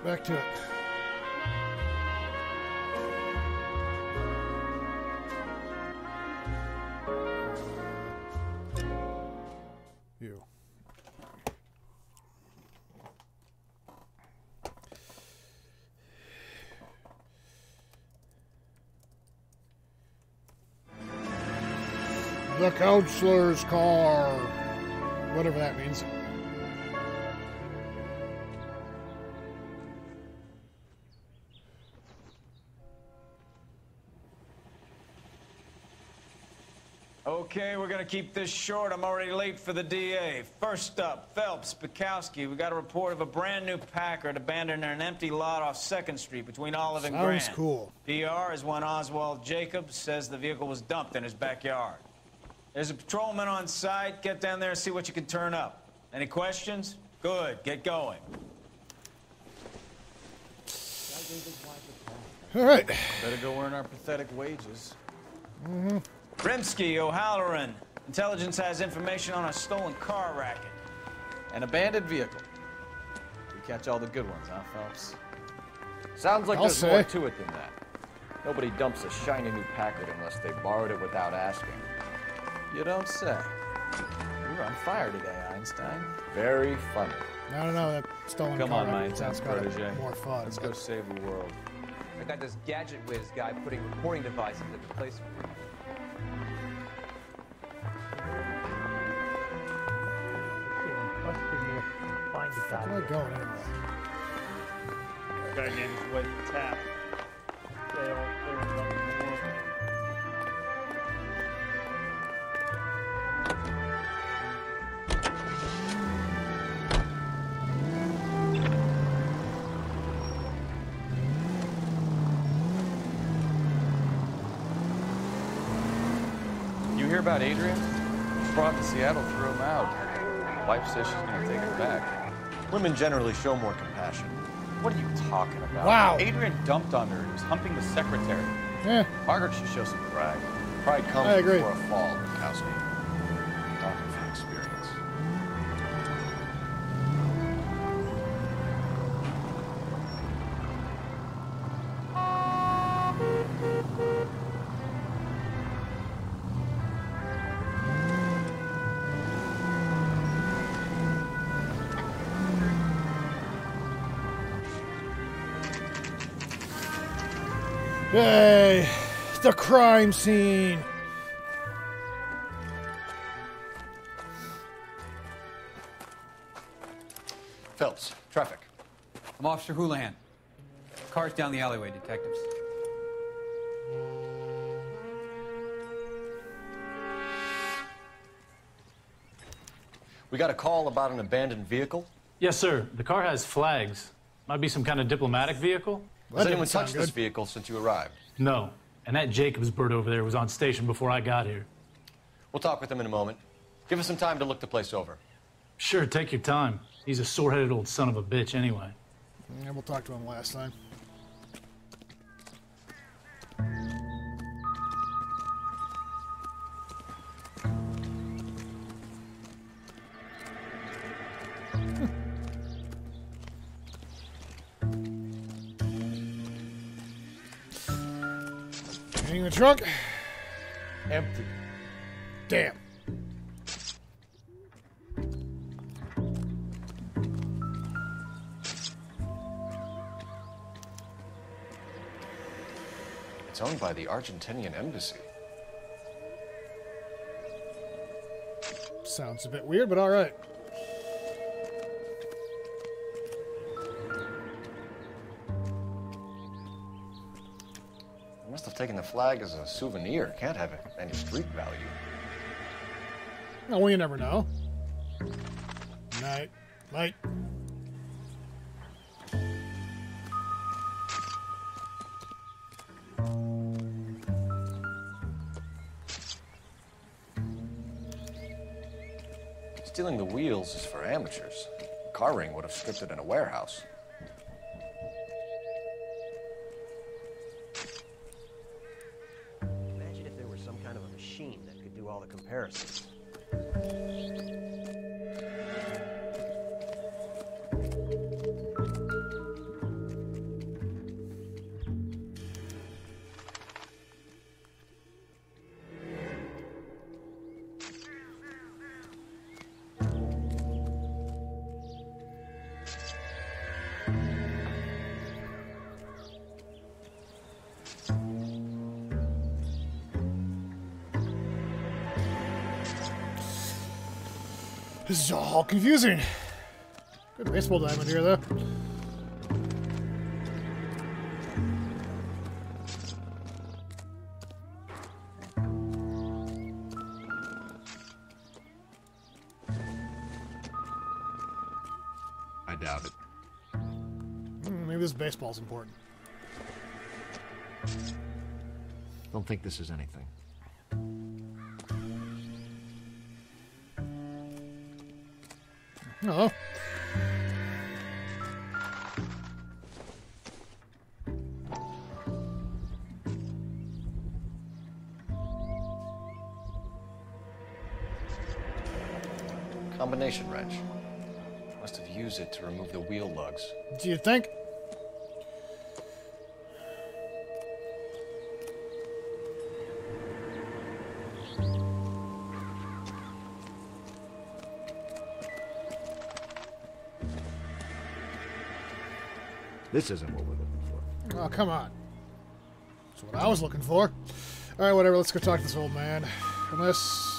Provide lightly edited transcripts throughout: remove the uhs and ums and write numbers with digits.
back to it. You. The counselor's car. Whatever that means. Okay, we're gonna keep this short. I'm already late for the DA. First up, Phelps, Bukowski. We got a report of a brand new Packard abandoned in an empty lot off 2nd Street between Olive and Grand. Sounds cool. PR is one Oswald Jacobs says the vehicle was dumped in his backyard. There's a patrolman on site. Get down there and see what you can turn up. Any questions? Good, get going. All right. Better go earn our pathetic wages. Mm-hmm. Rimsky, O'Halloran. Intelligence has information on a stolen car racket. An abandoned vehicle. We catch all the good ones, huh, Phelps? Sounds like I'll there's say. more to it than that. Nobody dumps a shiny new Packard unless they borrowed it without asking. You don't say. You're on fire today, Einstein. Very funny. I don't know. That stolen Come car on, my racket sounds intense kind protege. of more fun. Let's go save the world. I got this gadget whiz guy putting recording devices at the place. Where am I going anyway? Guy named his wife Tap. They were running the world. You hear about Adrian? Brought to Seattle, threw him out. Wife says she's gonna take her back. Women generally show more compassion. What are you talking about? Wow. Adrian dumped on her. He was humping the secretary. Yeah. Margaret should show some pride. Pride comes I agree. before a fall, Bukowski. Talking from experience. Yay! The crime scene. Phelps, traffic. I'm Officer Houlihan. Car's down the alleyway, detectives. We got a call about an abandoned vehicle. Yes, sir. The car has flags. Might be some kind of diplomatic vehicle? That Has didn't anyone sound touched this good. vehicle since you arrived? No. And that Jacobs bird over there was on station before I got here. We'll talk with him in a moment. Give us some time to look the place over. Sure, take your time. He's a sore-headed old son of a bitch anyway. Yeah, we'll talk to him last time. Anything in the trunk? Empty. Damn. It's owned by the Argentinian embassy. Sounds a bit weird, but all right. They must have taken the flag as a souvenir. Can't have any street value. No, well, you never know. Night. Light. Stealing the wheels is for amateurs. A car ring would have stripped it in a warehouse. Imagine if there were some kind of a machine that could do all the comparisons. This is all confusing. Good baseball diamond here, though. I doubt it. Maybe this baseball's important. Don't think this is anything. Oh. Combination wrench. Must have used it to remove the wheel lugs. Do you think? This isn't what we're looking for. Oh, come on. That's what I was looking for. Alright, whatever. Let's go talk to this old man. Unless...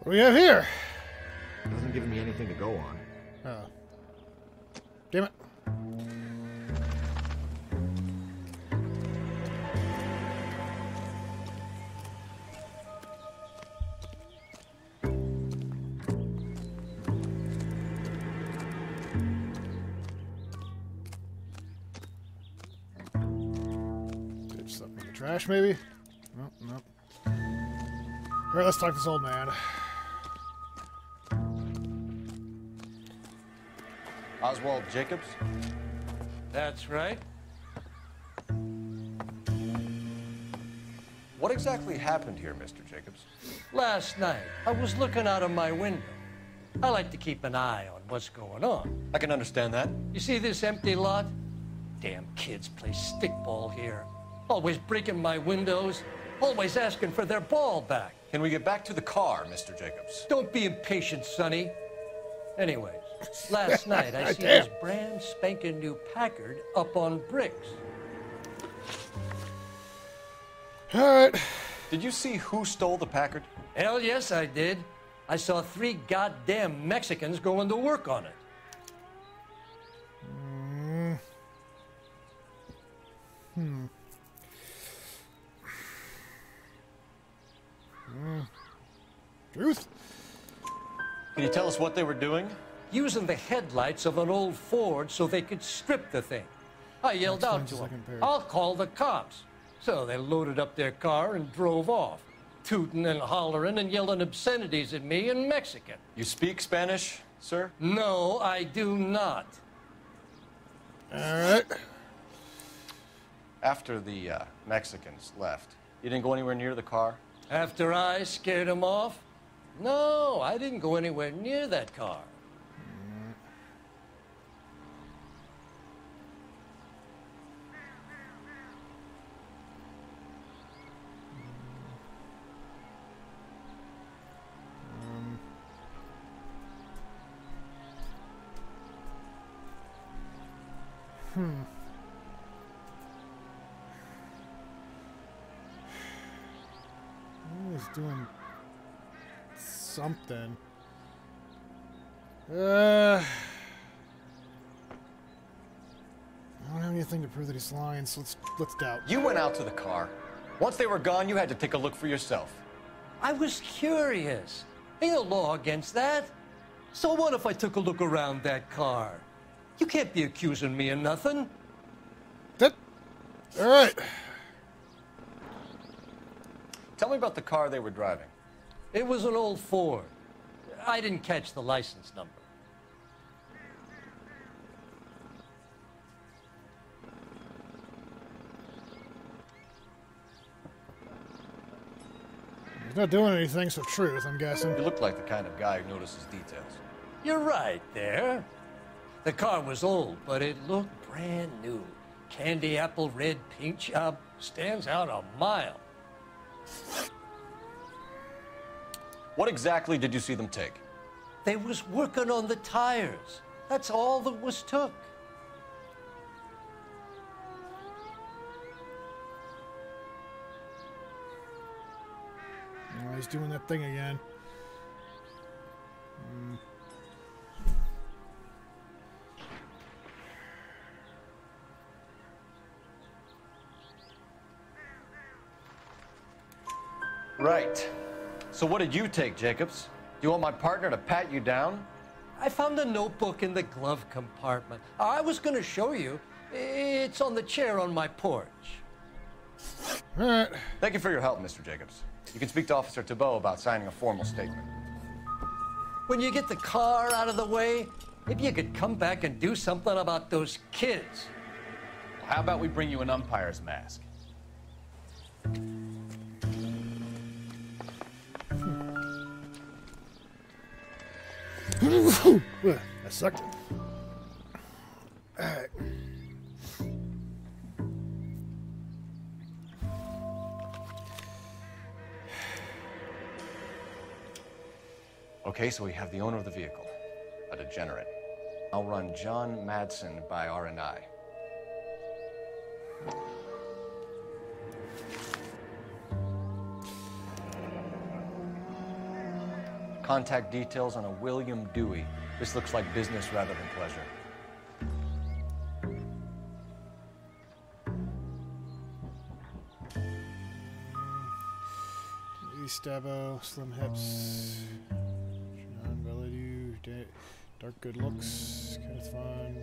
what do we have here? It doesn't give me anything to go on. Oh. Damn it. Ditch something in the trash, maybe? Nope, nope. Alright, let's talk to this old man. Oswald Jacobs? That's right. What exactly happened here, Mr. Jacobs? Last night, I was looking out of my window. I like to keep an eye on what's going on. I can understand that. You see this empty lot? Damn kids play stickball here. Always breaking my windows. Always asking for their ball back. Can we get back to the car, Mr. Jacobs? Don't be impatient, Sonny. Anyways, last night I see this brand spanking new Packard up on bricks. Alright. Did you see who stole the Packard? Hell yes, I did. I saw 3 goddamn Mexicans going to work on it. Truth? Can you tell us what they were doing? Using the headlights of an old Ford so they could strip the thing. I yelled out to them, "I'll call the cops." So they loaded up their car and drove off, tooting and hollering and yelling obscenities at me in Mexican. You speak Spanish, sir? No, I do not. Alright. After the Mexicans left, you didn't go anywhere near the car? After I scared them off? No, I didn't go anywhere near that car. He was doing something. I don't have anything to prove that he's lying, so let's doubt. You went out to the car. Once they were gone, you had to take a look for yourself. I was curious. Ain't no law against that. So what if I took a look around that car? You can't be accusing me of nothing. Alright. Tell me about the car they were driving. It was an old Ford. I didn't catch the license number. He's not doing anything, so truth, I'm guessing. You look like the kind of guy who notices details. You're right there. The car was old, but it looked brand new. Candy apple red paint job stands out a mile. What exactly did you see them take? They was working on the tires. That's all that was took. Oh, he's doing that thing again. Right. So what did you take, Jacobs? Do you want my partner to pat you down? I found a notebook in the glove compartment. I was going to show you. It's on the chair on my porch. All right. Thank you for your help, Mr. Jacobs. You can speak to Officer Thibault about signing a formal statement. When you get the car out of the way, maybe you could come back and do something about those kids. How about we bring you an umpire's mask? That sucked. All right. Okay, so we have the owner of the vehicle, a degenerate. I'll run John Madsen by R&I. Contact details on a William Dewey. This looks like business rather than pleasure. Stabo, slim hips, John Valadu, dark good looks, Kenneth Vaughn,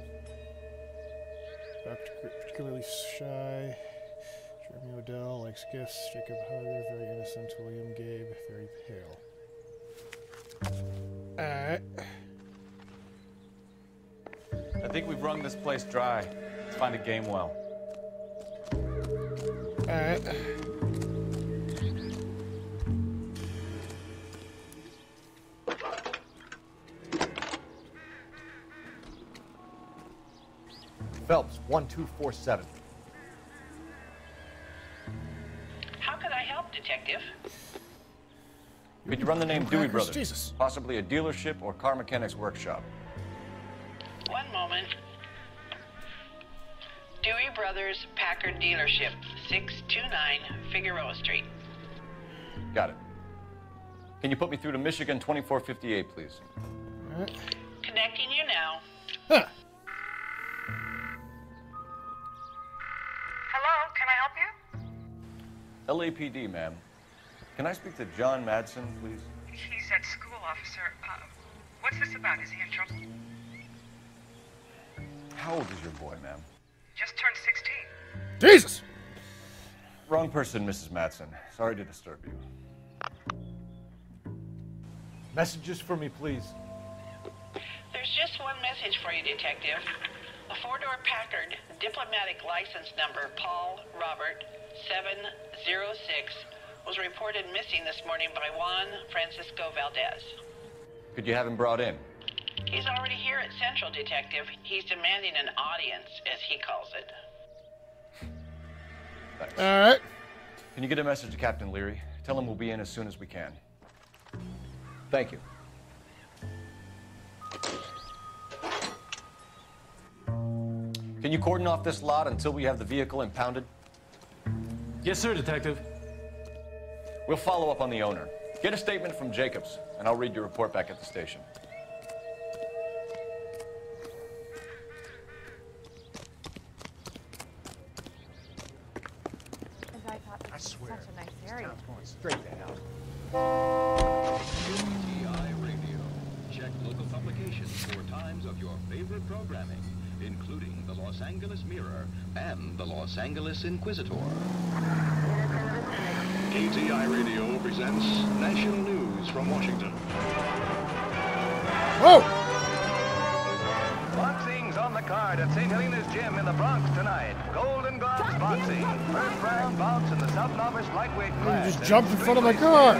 particularly shy, Jeremy Odell, likes gifts, Jacob Hager, very innocent, William Gabe, very pale. Alright. I think we've wrung this place dry. Let's find a game well. Alright. Phelps, 1247. How can I help, Detective? Could you run the name Dewey Brothers? Jesus. Possibly a dealership or car mechanics workshop. One moment. Dewey Brothers Packard Dealership, 629 Figueroa Street. Got it. Can you put me through to Michigan 2458, please? Alright. Connecting you now. Huh. Hello, can I help you? LAPD, ma'am. Can I speak to John Madsen, please? He's at school, officer. What's this about? Is he in trouble? How old is your boy, ma'am? Just turned 16. Jesus! Wrong person, Mrs. Madsen. Sorry to disturb you. Messages for me, please. There's just one message for you, Detective. A four-door Packard, diplomatic license number Paul Robert 706, was reported missing this morning by Juan Francisco Valdez. Could you have him brought in? He's already here at Central, Detective. He's demanding an audience, as he calls it. Thanks. Alright. Can you get a message to Captain Leary? Tell him we'll be in as soon as we can. Thank you. Can you cordon off this lot until we have the vehicle impounded? Yes, sir, Detective. We'll follow up on the owner. Get a statement from Jacobs, and I'll read your report back at the station. I swear, such a nice area. Going straight to hell. KTI Radio. Check local publications for times of your favorite programming, including the Los Angeles Mirror and the Los Angeles Inquisitor. KTI Radio presents national news from Washington. Whoa! Boxing's on the card at St. Helena's Gym in the Bronx tonight. Golden Gloves Boxing. First round bouts in the South Novice lightweight class. You just jumped in front of my car.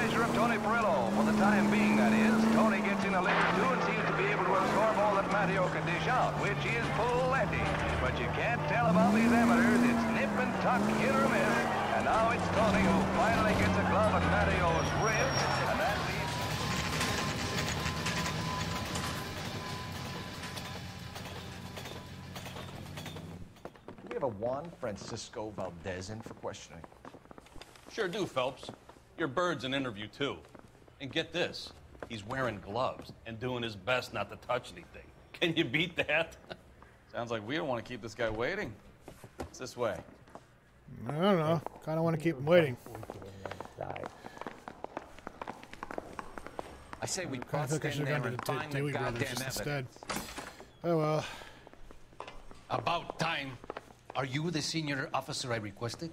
pleasure of Tony Perillo. For the time being, that is. Tony gets in a lick or two and seems to be able to absorb all that Matteo can dish out, which is plenty. But you can't tell about these amateurs. It's nip and tuck, hit or miss. And now it's Tony who finally gets a glove at Matteo's ribs. And that leaves... Do we have a Juan Francisco Valdez in for questioning? Sure do, Phelps. Your bird's an interview, too. And get this, he's wearing gloves and doing his best not to touch anything. Can you beat that? Sounds like we don't want to keep this guy waiting. It's this way. I don't know. Kind of want to keep him waiting. I say we I think I should have gone to the Dewey Brothers just instead. Oh well. About time. Are you the senior officer I requested?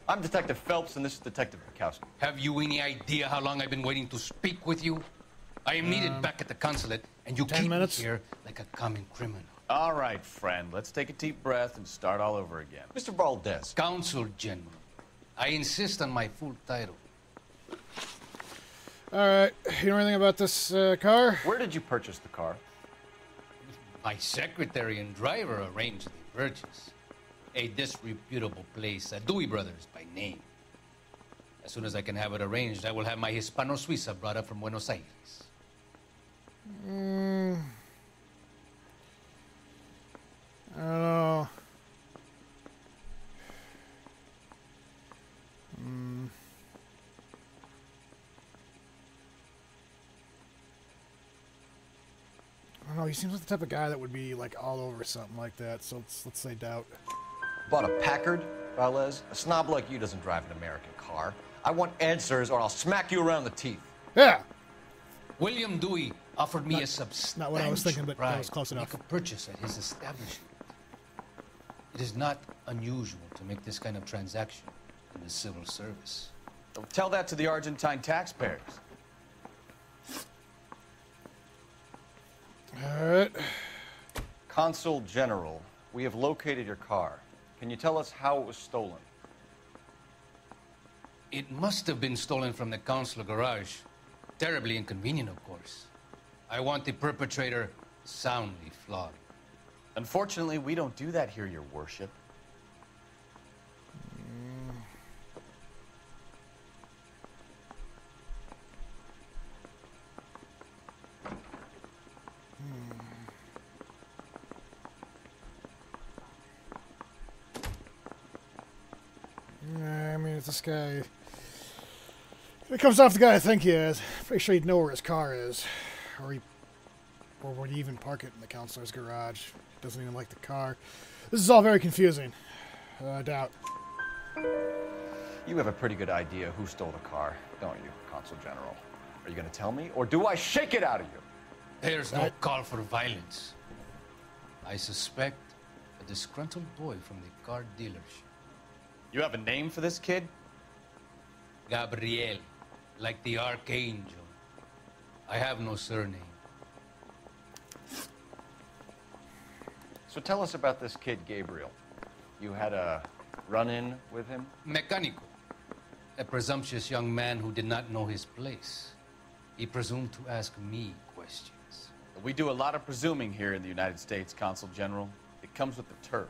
I'm Detective Phelps, and this is Detective Bukowski. Have you any idea how long I've been waiting to speak with you? I am needed back at the consulate, and you keep me here like a common criminal. All right, friend. Let's take a deep breath and start all over again. Mr. Valdez. Consul General. I insist on my full title. All right. You know anything about this car? Where did you purchase the car? My secretary and driver arranged the purchase. A disreputable place, Dewey Brothers by name. As soon as I can have it arranged, I will have my Hispano-Suiza brought up from Buenos Aires. I don't know. I don't know. He seems like the type of guy that would be like all over something like that. So let's say doubt. Bought a Packard, Valdez? A snob like you doesn't drive an American car. I want answers or I'll smack you around the teeth. Yeah. William Dewey offered me a substantial not what I was thinking, but that was close enough. Make a purchase at his establishment. It is not unusual to make this kind of transaction in the civil service. Tell that to the Argentine taxpayers. All right. Consul General, we have located your car. Can you tell us how it was stolen? It must have been stolen from the consular garage. Terribly inconvenient, of course. I want the perpetrator soundly flogged. Unfortunately, we don't do that here, Your Worship. I mean, if this guy... If it comes off the guy I think he is, pretty sure he'd know where his car is. Or would he even park it in the counselor's garage? Doesn't even like the car. This is all very confusing. I doubt. You have a pretty good idea who stole the car, don't you, Consul General? Are you going to tell me, or do I shake it out of you? There's no call for violence. I suspect a disgruntled boy from the car dealership. You have a name for this kid? Gabriel, like the archangel. I have no surname. So tell us about this kid, Gabriel. You had a run-in with him? Mecánico. A presumptuous young man who did not know his place. He presumed to ask me questions. We do a lot of presuming here in the United States, Consul General. It comes with the turf.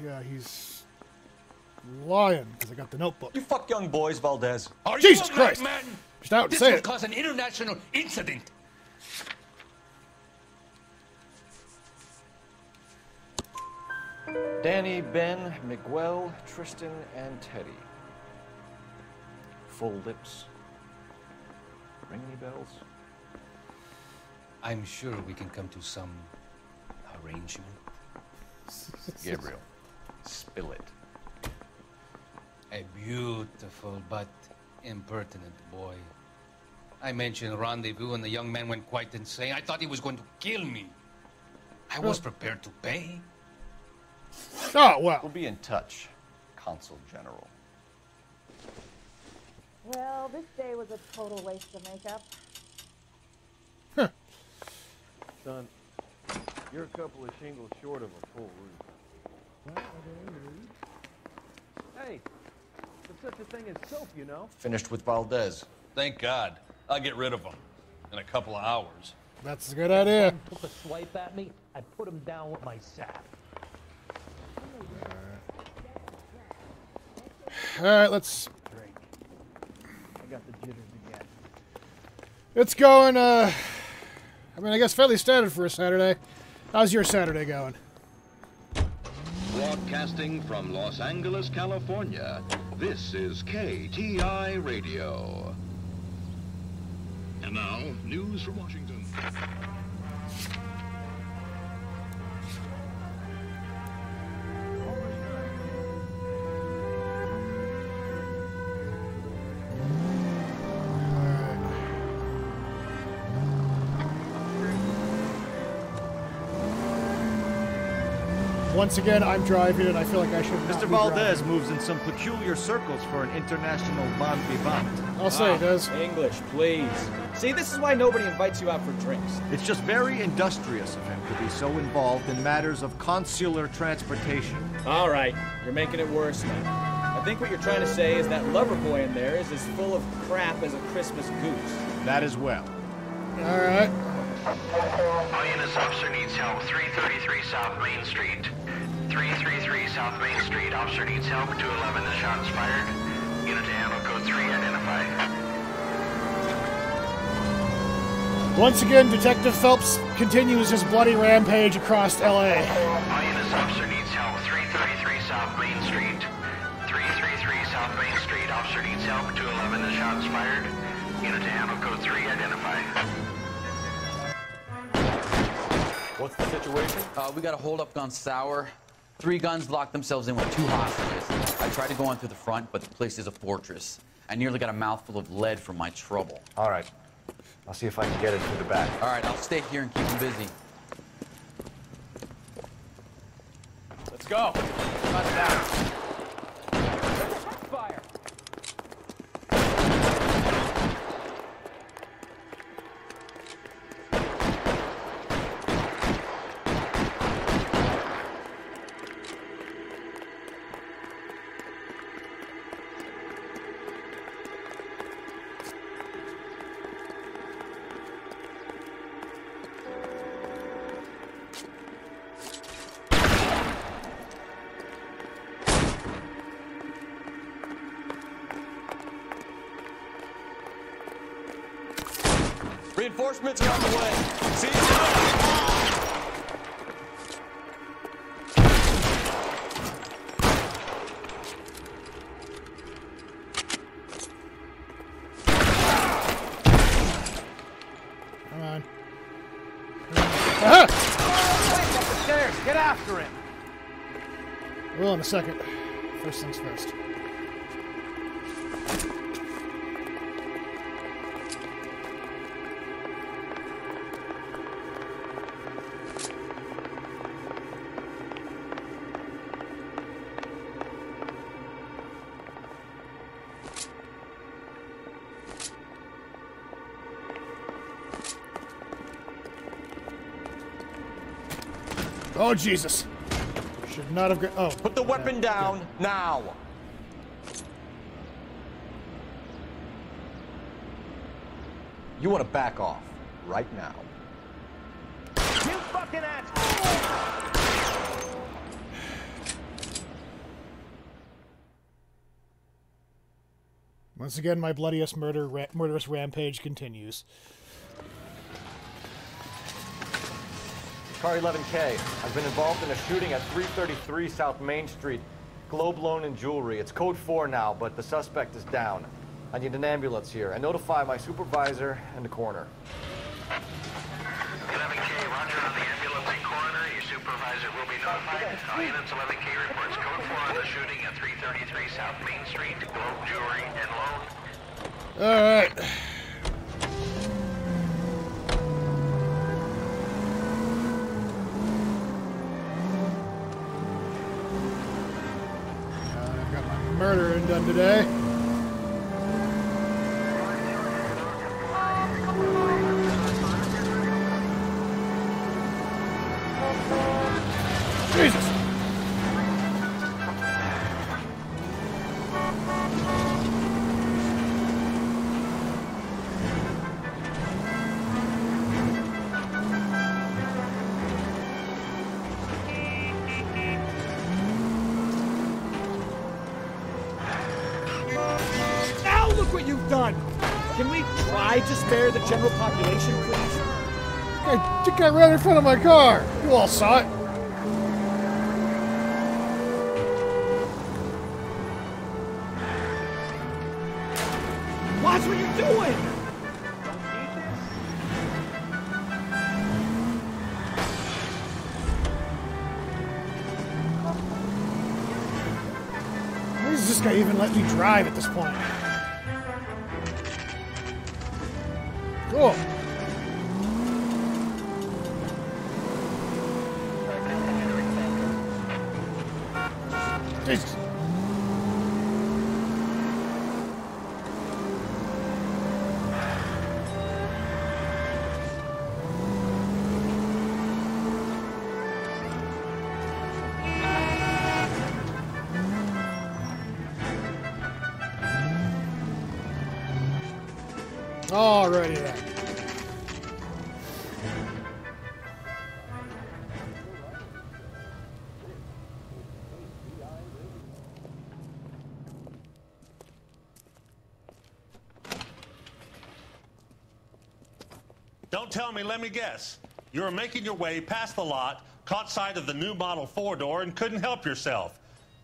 Yeah, he's lying because I got the notebook. You fuck young boys, Valdez. Are Jesus you a Christ! madman? Just out and This say will it. cause an international incident. Danny, Ben, Miguel, Tristan, and Teddy. Full lips. Ring any bells? I'm sure we can come to some arrangement. Gabriel, spill it. A beautiful but impertinent boy. I mentioned rendezvous and the young man went quite insane. I thought he was going to kill me. I was prepared to pay. Oh, well. We'll be in touch, Consul General. Well, this day was a total waste of makeup. Son, you're a couple of shingles short of a full roof. Hey, there's such a thing as soap, you know? Finished with Valdez. Thank God. I'll get rid of him in a couple of hours. That's a good idea. Took a swipe at me, I put him down with my sap. All right, let's. I got the jitters again. It's going. I mean, I guess fairly standard for a Saturday. How's your Saturday going? Broadcasting from Los Angeles, California, this is KTI Radio. And now, news from Washington. Once again, I'm driving, and I feel like I should. Mr. Valdez moves in some peculiar circles for an international bon vivant. I'll say it does. English, please. See, this is why nobody invites you out for drinks. It's just very industrious of him to be so involved in matters of consular transportation. All right, you're making it worse now. I think what you're trying to say is that lover boy in there is as full of crap as a Christmas goose. That as well. All right. All units, officer needs help. 333 South Main Street. 333 South Main Street. Officer needs help. 211, the shots fired. Unit to handle code 3, identify. Once again, Detective Phelps continues his bloody rampage across L.A. All units, officer needs help. 333 South Main Street. 333 South Main Street. Officer needs help. 211, the shots fired. Unit to handle code 3, identify. What's the situation? We got a hold-up gun sour. 3 guns locked themselves in with 2 hostages. I tried to go in through the front, but the place is a fortress. I nearly got a mouthful of lead from my trouble. All right. I'll see if I can get it through the back. All right, I'll stay here and keep them busy. Let's go. Cut it out. Fire! Reinforcements are on the way. See you soon. Come on. Wait, up the stairs. Get after him. Well, in a second. First things first. Oh, Jesus. Should not have... Oh. Put the weapon down, now! You want to back off, right now. You fucking ass! Once again, my bloodiest murderous rampage continues. Car 11K. I've been involved in a shooting at 333 South Main Street. Globe Loan and Jewelry. It's code 4 now, but the suspect is down. I need an ambulance here. And notify my supervisor and the coroner. 11K, roger on the ambulance and coroner. Your supervisor will be notified. All units, 11K reports code 4 on the shooting at 333 South Main Street. Globe Jewelry and Loan. All right. today. Jesus! Now look what you've done! Can we try to spare the general population, please? That guy ran in front of my car. You all saw it. Watch what you're doing! Why does this guy even let me drive at this point? Cool. Jesus. Alrighty then. Don't tell me, let me guess. You were making your way past the lot, caught sight of the new model 4-door, and couldn't help yourself.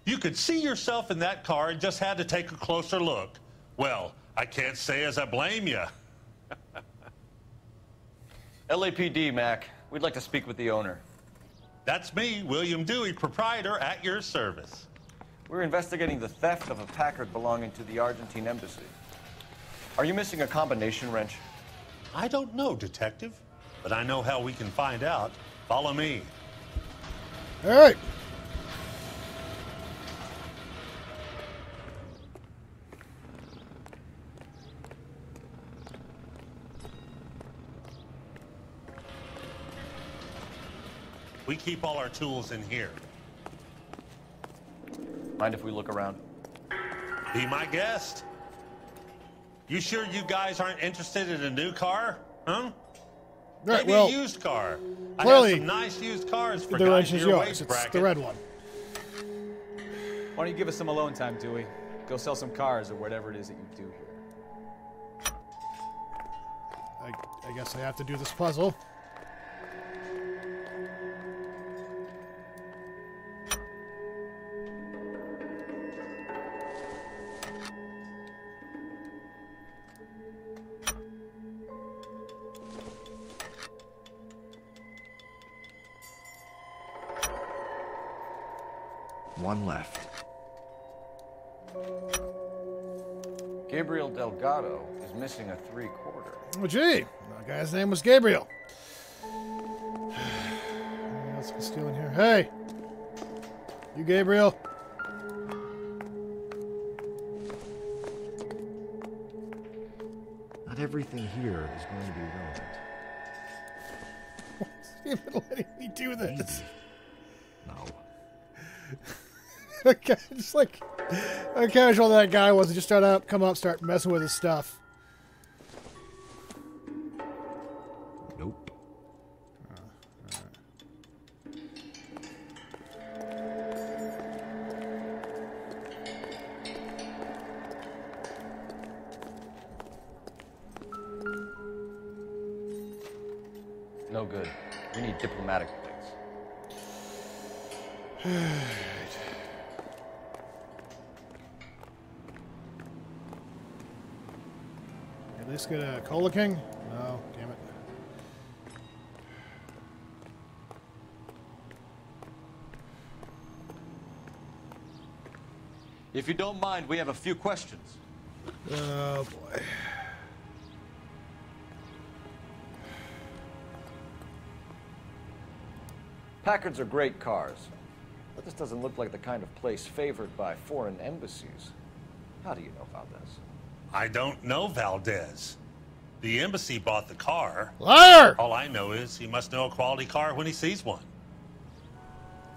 You could see yourself in that car and just had to take a closer look. Well, I can't say as I blame you. LAPD, Mac. We'd like to speak with the owner. That's me, William Dewey, proprietor, at your service. We're investigating the theft of a Packard belonging to the Argentine embassy. Are you missing a combination wrench? I don't know, Detective, but I know how we can find out. Follow me. All right. We keep all our tools in here. Mind if we look around? Be my guest. You sure you guys aren't interested in a new car? Huh? Right, Maybe well, a used car. I clearly, have some nice used cars for the guys wrench in is your yours. wage It's bracket. the red one. Why don't you give us some alone time, Dewey? Go sell some cars or whatever it is that you do here. I guess I have to do this puzzle. One left. Gabriel Delgado is missing a 3/4. Oh, gee. The guy's name was Gabriel. Anything else we steal in here? Hey! You, Gabriel. Not everything here is going to be relevant. What's even letting me do this? No. Okay, just like how casual that guy was. He just started up, come up, start messing with his stuff. Nope. No good. We need diplomatic plates. At least get a Cola King? No, damn it. If you don't mind, we have a few questions. Oh, boy. Packards are great cars, but this doesn't look like the kind of place favored by foreign embassies. How do you know Valdez? I don't know Valdez. The embassy bought the car. Liar! All I know is he must know a quality car when he sees one.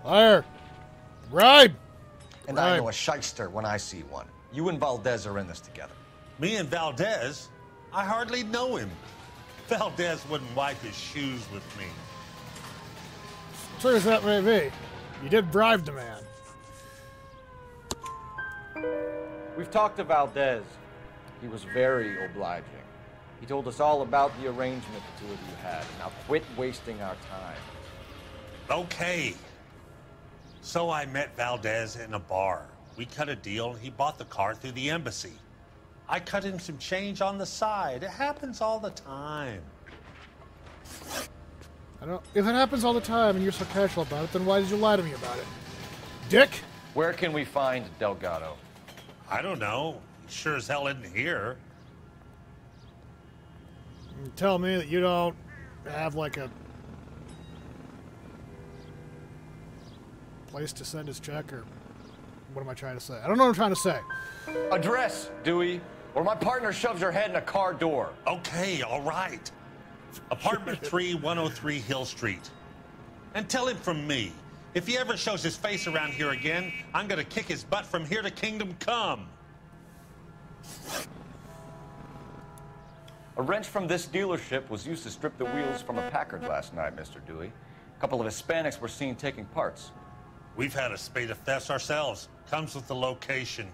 Liar. Bribe. And I know a shyster when I see one. You and Valdez are in this together. Me and Valdez? I hardly know him. Valdez wouldn't wipe his shoes with me. True as that may be, you did bribe the man. We've talked to Valdez. He was very obliging. He told us all about the arrangement the two of you had. Now quit wasting our time. Okay. So I met Valdez in a bar. We cut a deal and he bought the car through the embassy. I cut him some change on the side. It happens all the time. If it happens all the time and you're so casual about it, then why did you lie to me about it? Dick? Where can we find Delgado? I don't know. He sure as hell isn't here. You tell me that you don't have like a place to send his check, or what am I trying to say? I don't know what I'm trying to say. Address, Dewey, or my partner shoves your head in a car door. Okay, all right. Apartment 3103 Hill Street. And tell him from me, if he ever shows his face around here again, I'm gonna kick his butt from here to Kingdom Come. A wrench from this dealership was used to strip the wheels from a Packard last night, Mr. Dewey. A couple of Hispanics were seen taking parts. We've had a spate of thefts ourselves. Comes with the location.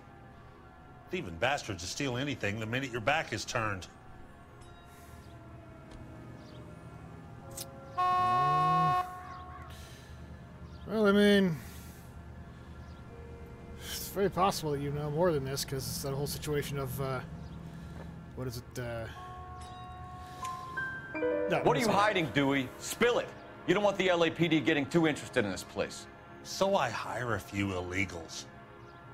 Thieving bastards will steal anything the minute your back is turned. Well, I mean, it's very possible that you know more than this, because it's that whole situation of, what is it, no, what are you hiding, Dewey? Spill it. You don't want the LAPD getting too interested in this place. So I hire a few illegals.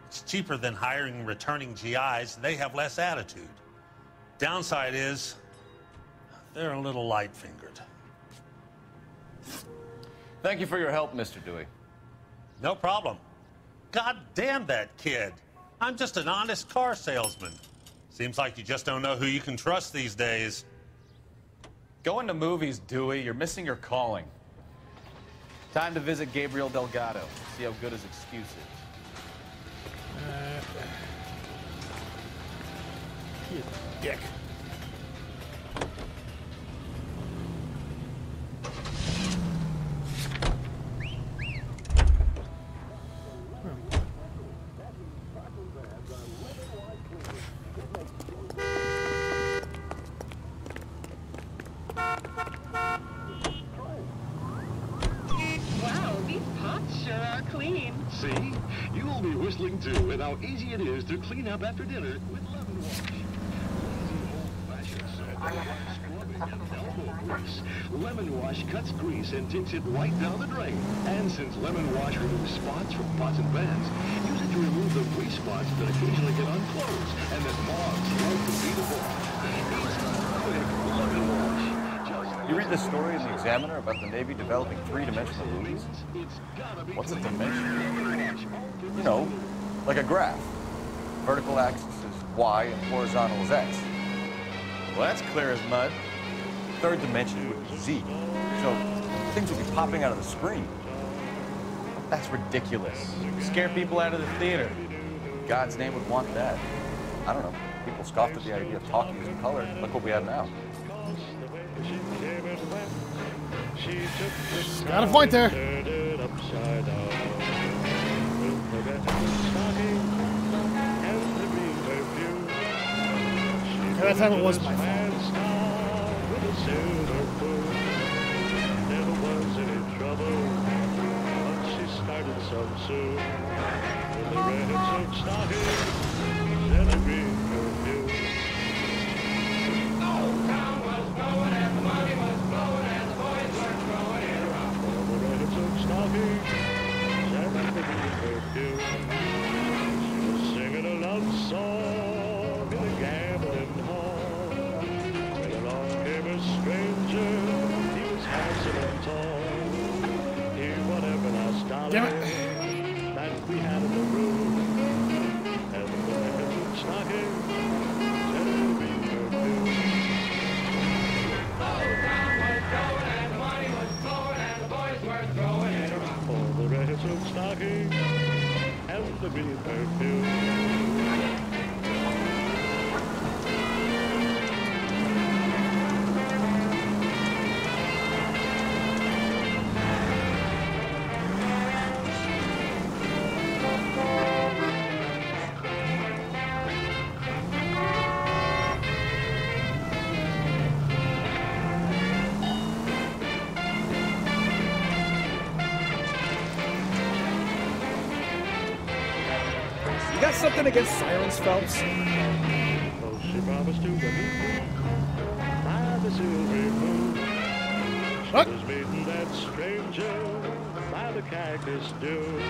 It's cheaper than hiring returning GIs. They have less attitude. Downside is, they're a little light-fingered. Thank you for your help, Mr. Dewey. No problem. God damn that kid. I'm just an honest car salesman. Seems like you just don't know who you can trust these days. Going to movies, Dewey. You're missing your calling. Time to visit Gabriel Delgado. See how good his excuse is. You dick. Wow, these pots sure are clean. See? You'll be whistling too at how easy it is to clean up after dinner with Lemon Wash. Easy old-fashioned soap, scrubbing and elbow grease. Lemon Wash cuts grease and takes it right down the drain. And since Lemon Wash removes spots from pots and pans, use it to remove the grease spots that occasionally get on clothes and that moths love to feed upon. Quick Lemon Wash. You read the story in the Examiner about the Navy developing three-dimensional movies? What's a dimension? You know, like a graph. Vertical axis is Y and horizontal is X. Well, that's clear as mud. Third dimension would be Z. So things would be popping out of the screen. That's ridiculous. Scare people out of the theater. God's name would want that. I don't know. People scoffed at the idea of talking in color. Look what we have now. Got a point there. That time it was my fault. Never was any trouble, but she started some soon. With the red silk stockings and a green perfume. Old town was going and the money was blowing and the boys were throwing it around. The red silk stockings and the green perfume. She was singing a love song in a gambling hall. When along came a stranger, he was handsome and tall. He won every last dollar that we had in the room. And the red silk stockings got something against sirens, Phelps? Oh, she promised to meet me by the silver moon. She was meeting that stranger by the cactus dune.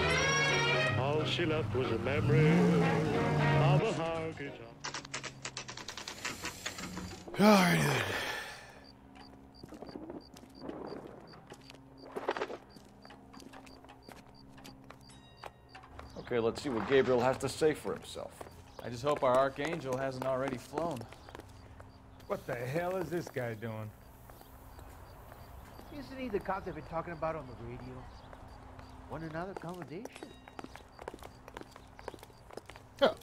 All she left was a memory of a honky-tonk. Alright then. Okay, let's see what Gabriel has to say for himself. I just hope our Archangel hasn't already flown. What the hell is this guy doing? Isn't he the cop they've been talking about on the radio? Want another accommodation? Oh.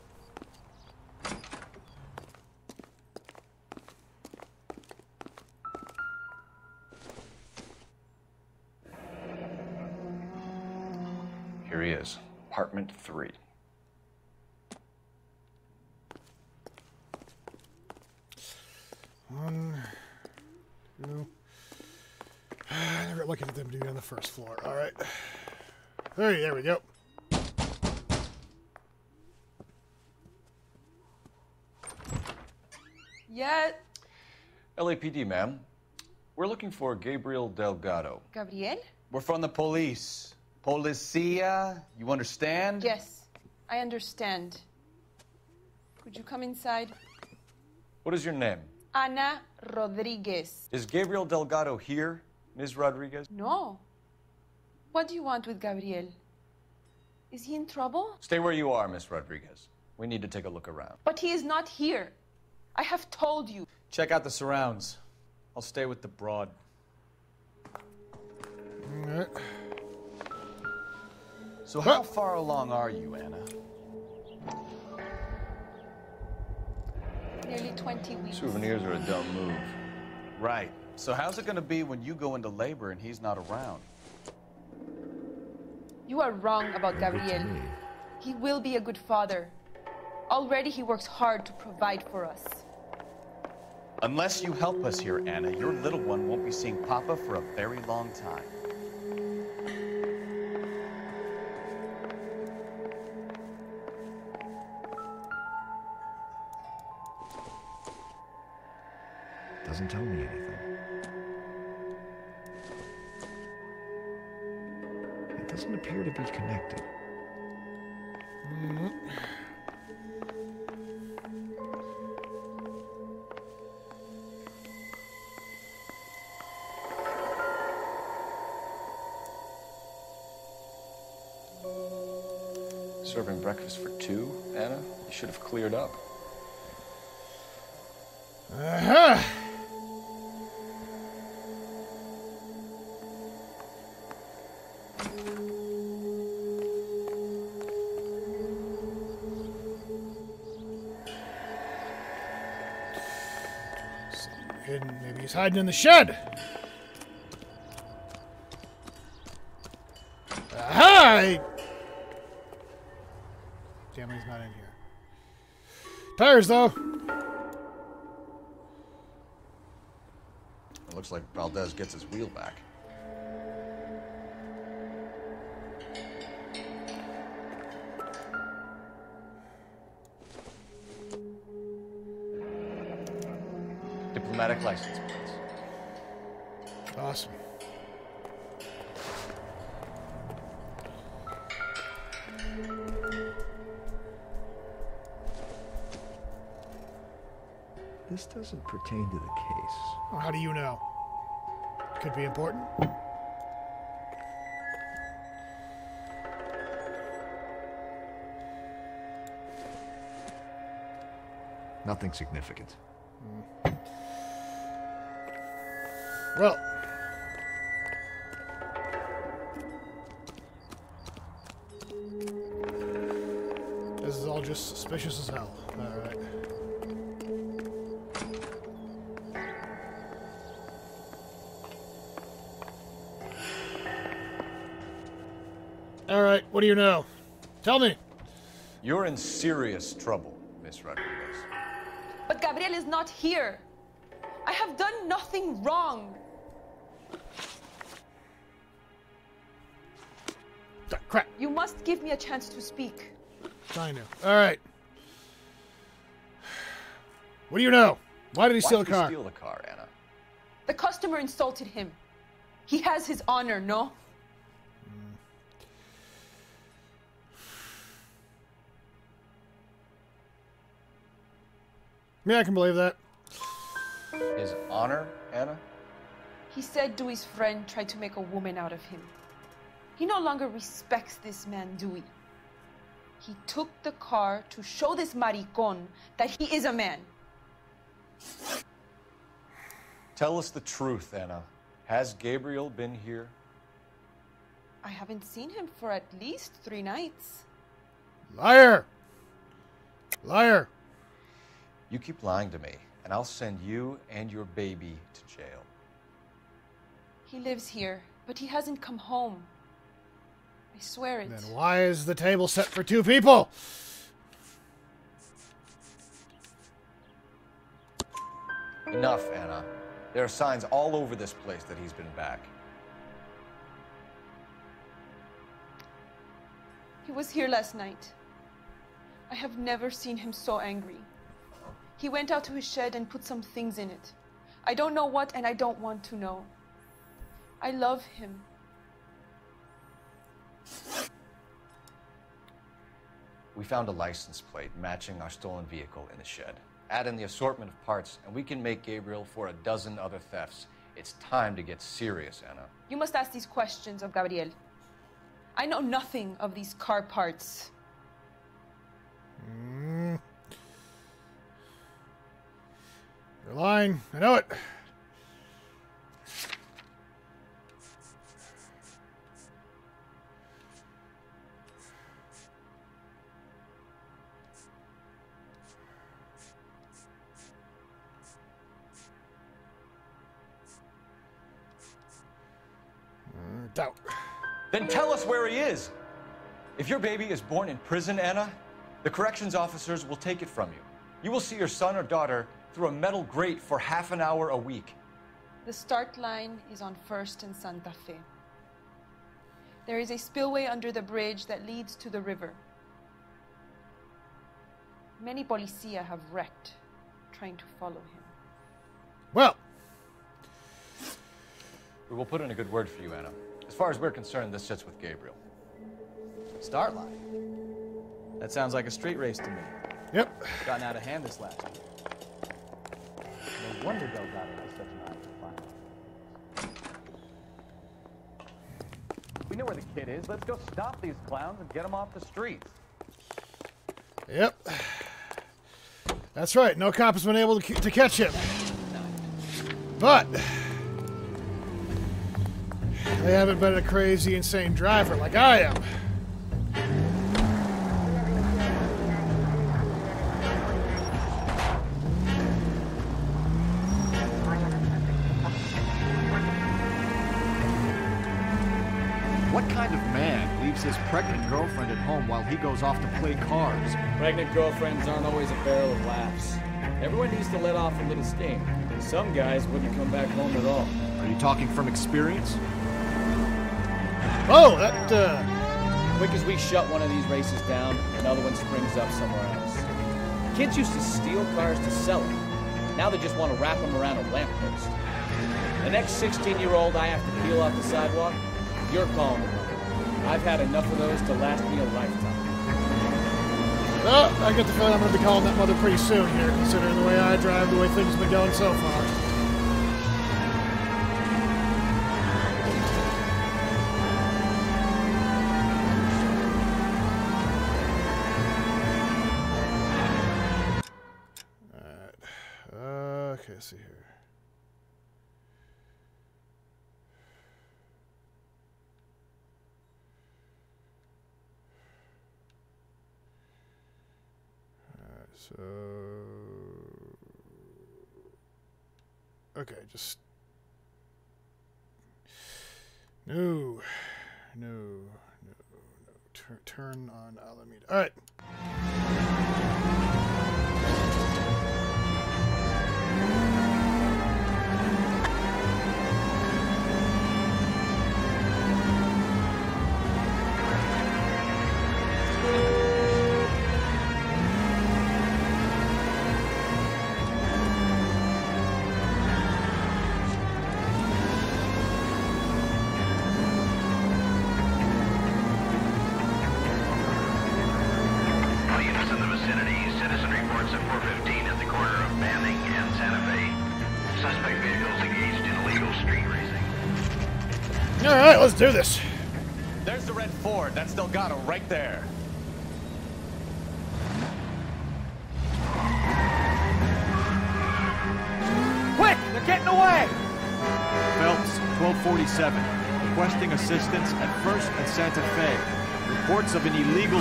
Here he is, apartment 3. One, two. I never looked at them to be on the first floor. All right. Hey, there we go. Yeah. LAPD, ma'am. We're looking for Gabriel Delgado. Gabriel? We're from the police. Policia, you understand? Yes, I understand. Could you come inside? What is your name? Ana Rodriguez. Is Gabriel Delgado here, Ms. Rodriguez? No. What do you want with Gabriel? Is he in trouble? Stay where you are, Ms. Rodriguez. We need to take a look around. But he is not here. I have told you. Check out the surrounds. I'll stay with the broad. All right. So how far along are you, Anna? Nearly 20 weeks. Souvenirs are a dumb move. Right. So how's it going to be when you go into labor and he's not around? You are wrong about Gabriel. He will be a good father. Already he works hard to provide for us. Unless you help us here, Anna, your little one won't be seeing Papa for a very long time. Doesn't tell me anything. It doesn't appear to be connected. Serving breakfast for 2, Anna? You should have cleared up. Uh-huh. Maybe he's hiding in the shed. Aha! Damn, he's not in here. Tires, though. It looks like Valdez gets his wheel back. Diplomatic license plates. Awesome. This doesn't pertain to the case. Well, how do you know? Could be important. Nothing significant. Well. This is all just suspicious as hell. All right. All right, what do you know? Tell me. You're in serious trouble, Miss Rodriguez. But Gabriel is not here. I have done nothing wrong. Crap. You must give me a chance to speak. I knew. All right. What do you know? Why did he steal the car? Why did he steal the car, Anna? The customer insulted him. He has his honor, no? Yeah, I can believe that. His honor, Anna? He said Dewey's friend tried to make a woman out of him. He no longer respects this man, Dewey. He took the car to show this maricon that he is a man. Tell us the truth, Anna. Has Gabriel been here? I haven't seen him for at least 3 nights. Liar! Liar! You keep lying to me, and I'll send you and your baby to jail. He lives here, but he hasn't come home. I swear it. Then why is the table set for 2 people? Enough, Anna. There are signs all over this place that he's been back. He was here last night. I have never seen him so angry. He went out to his shed and put some things in it. I don't know what, and I don't want to know. I love him. We found a license plate matching our stolen vehicle in the shed. Add in the assortment of parts, and we can make Gabriel for a dozen other thefts. It's time to get serious, Anna. You must ask these questions of Gabriel. I know nothing of these car parts. You're lying. I know it. Doubt. Then tell us where he is. If your baby is born in prison, Anna, the corrections officers will take it from you. You will see your son or daughter through a metal grate for half an hour a week. The start line is on 1st and Santa Fe. There is a spillway under the bridge that leads to the river. Many policia have wrecked trying to follow him. Well, we will put in a good word for you, Anna. As far as we're concerned, this sits with Gabriel. Start line. That sounds like a street race to me. Yep. Gotten out of hand this last week. No wonder Delgado has such an eye for fire. We know where the kid is. Let's go stop these clowns and get them off the streets. Yep. That's right. No cop has been able to catch him. But they haven't been a crazy, insane driver like I am. What kind of man leaves his pregnant girlfriend at home while he goes off to play cards? Pregnant girlfriends aren't always a barrel of laughs. Everyone needs to let off a little steam. Some guys wouldn't come back home at all. Are you talking from experience? Oh, that, Quick as we shut one of these races down, another one springs up somewhere else. Kids used to steal cars to sell them. Now they just want to wrap them around a lamppost. The next 16-year-old I have to peel off the sidewalk, you're calling them. I've had enough of those to last me a lifetime. well, I get the feeling I'm going to be calling that mother pretty soon here, considering the way I drive, the way things have been going so far. Okay, let's see here. So, okay, just no. Turn on Alameda. All right. All right, let's do this. There's the red Ford. That's Delgado right there. Quick! They're getting away! Phelps, 1247. Requesting assistance at 1st and Santa Fe. Reports of an illegal...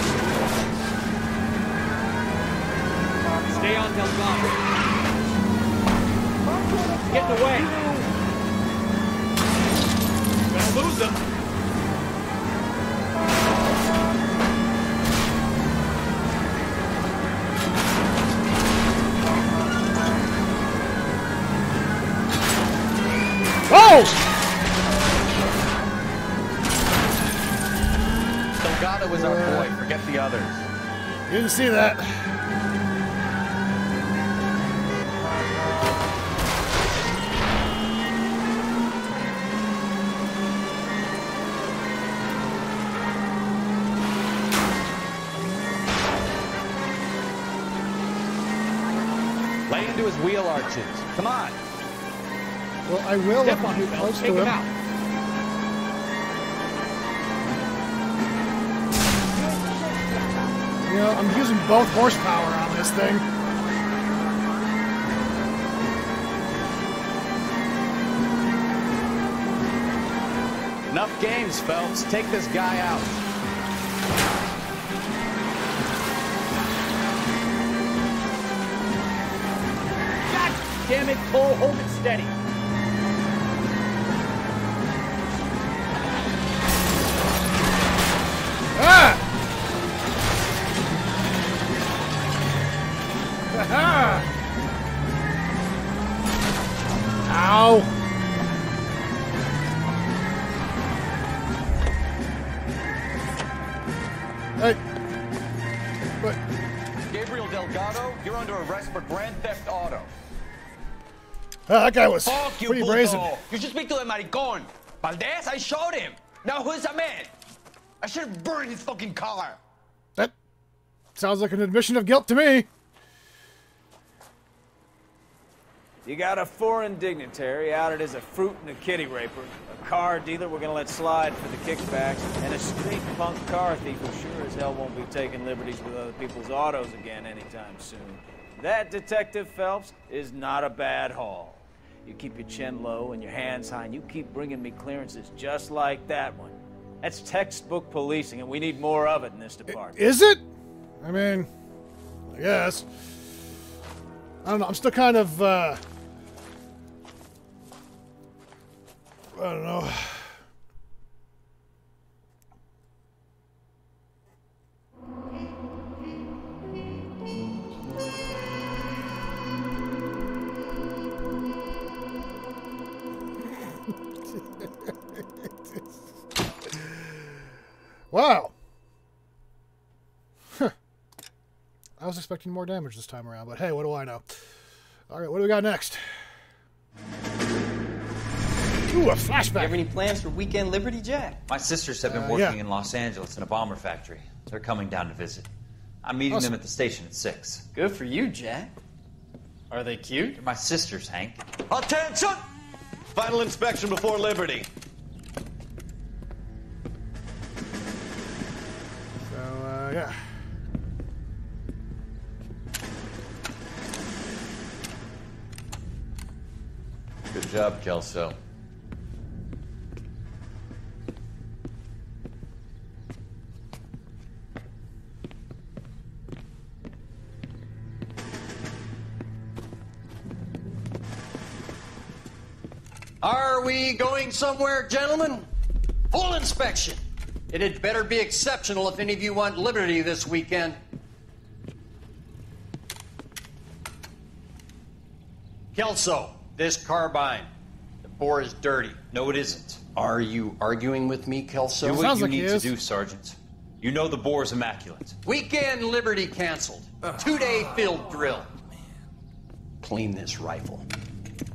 Stay on Delgado. Getting away. Gonna lose them. Oh! Delgado is our boy. Forget the others. Didn't see that. Lay into his wheel arches. Come on. Well, I will if Step on I'm too him, close take to him him. out. You know, I'm using both horsepower on this thing. Enough games, Phelps. Take this guy out. God damn it, Cole, hold it steady. Ah! Aha! Ow! Hey. What? Gabriel Delgado, you're under arrest for grand theft auto. That guy was Fuck you, pretty puto. brazen. You should speak to the maricon. Valdez, I showed him. Now who's the man? I should have burned his fucking car. That sounds like an admission of guilt to me. You got a foreign dignitary outed as a fruit and a kitty raper, a car dealer we're gonna let slide for the kickbacks, and a street punk car thief who sure as hell won't be taking liberties with other people's autos again anytime soon. That, Detective Phelps, is not a bad haul. You keep your chin low and your hands high, and you keep bringing me clearances just like that one. That's textbook policing, and we need more of it in this department. Is it? I mean, I guess. I don't know. I'm still kind of, I don't know. Wow. Huh. I was expecting more damage this time around, but hey, what do I know? All right, what do we got next? Ooh, a flashback. You have any plans for Weekend Liberty, Jack? My sisters have been working in Los Angeles in a bomber factory. They're coming down to visit. I'm meeting them at the station at 6. Good for you, Jack. Are they cute? They're my sisters, Hank. Attention! Final inspection before Liberty. So, yeah. Good job, Kelso. Are we going somewhere, gentlemen? Full inspection. It had better be exceptional if any of you want liberty this weekend. Kelso, this carbine. The bore is dirty. No, it isn't. Are you arguing with me, Kelso? Do what you need to do, Sergeant. You know the bore's immaculate. Weekend liberty canceled. 2-day field drill. Clean this rifle.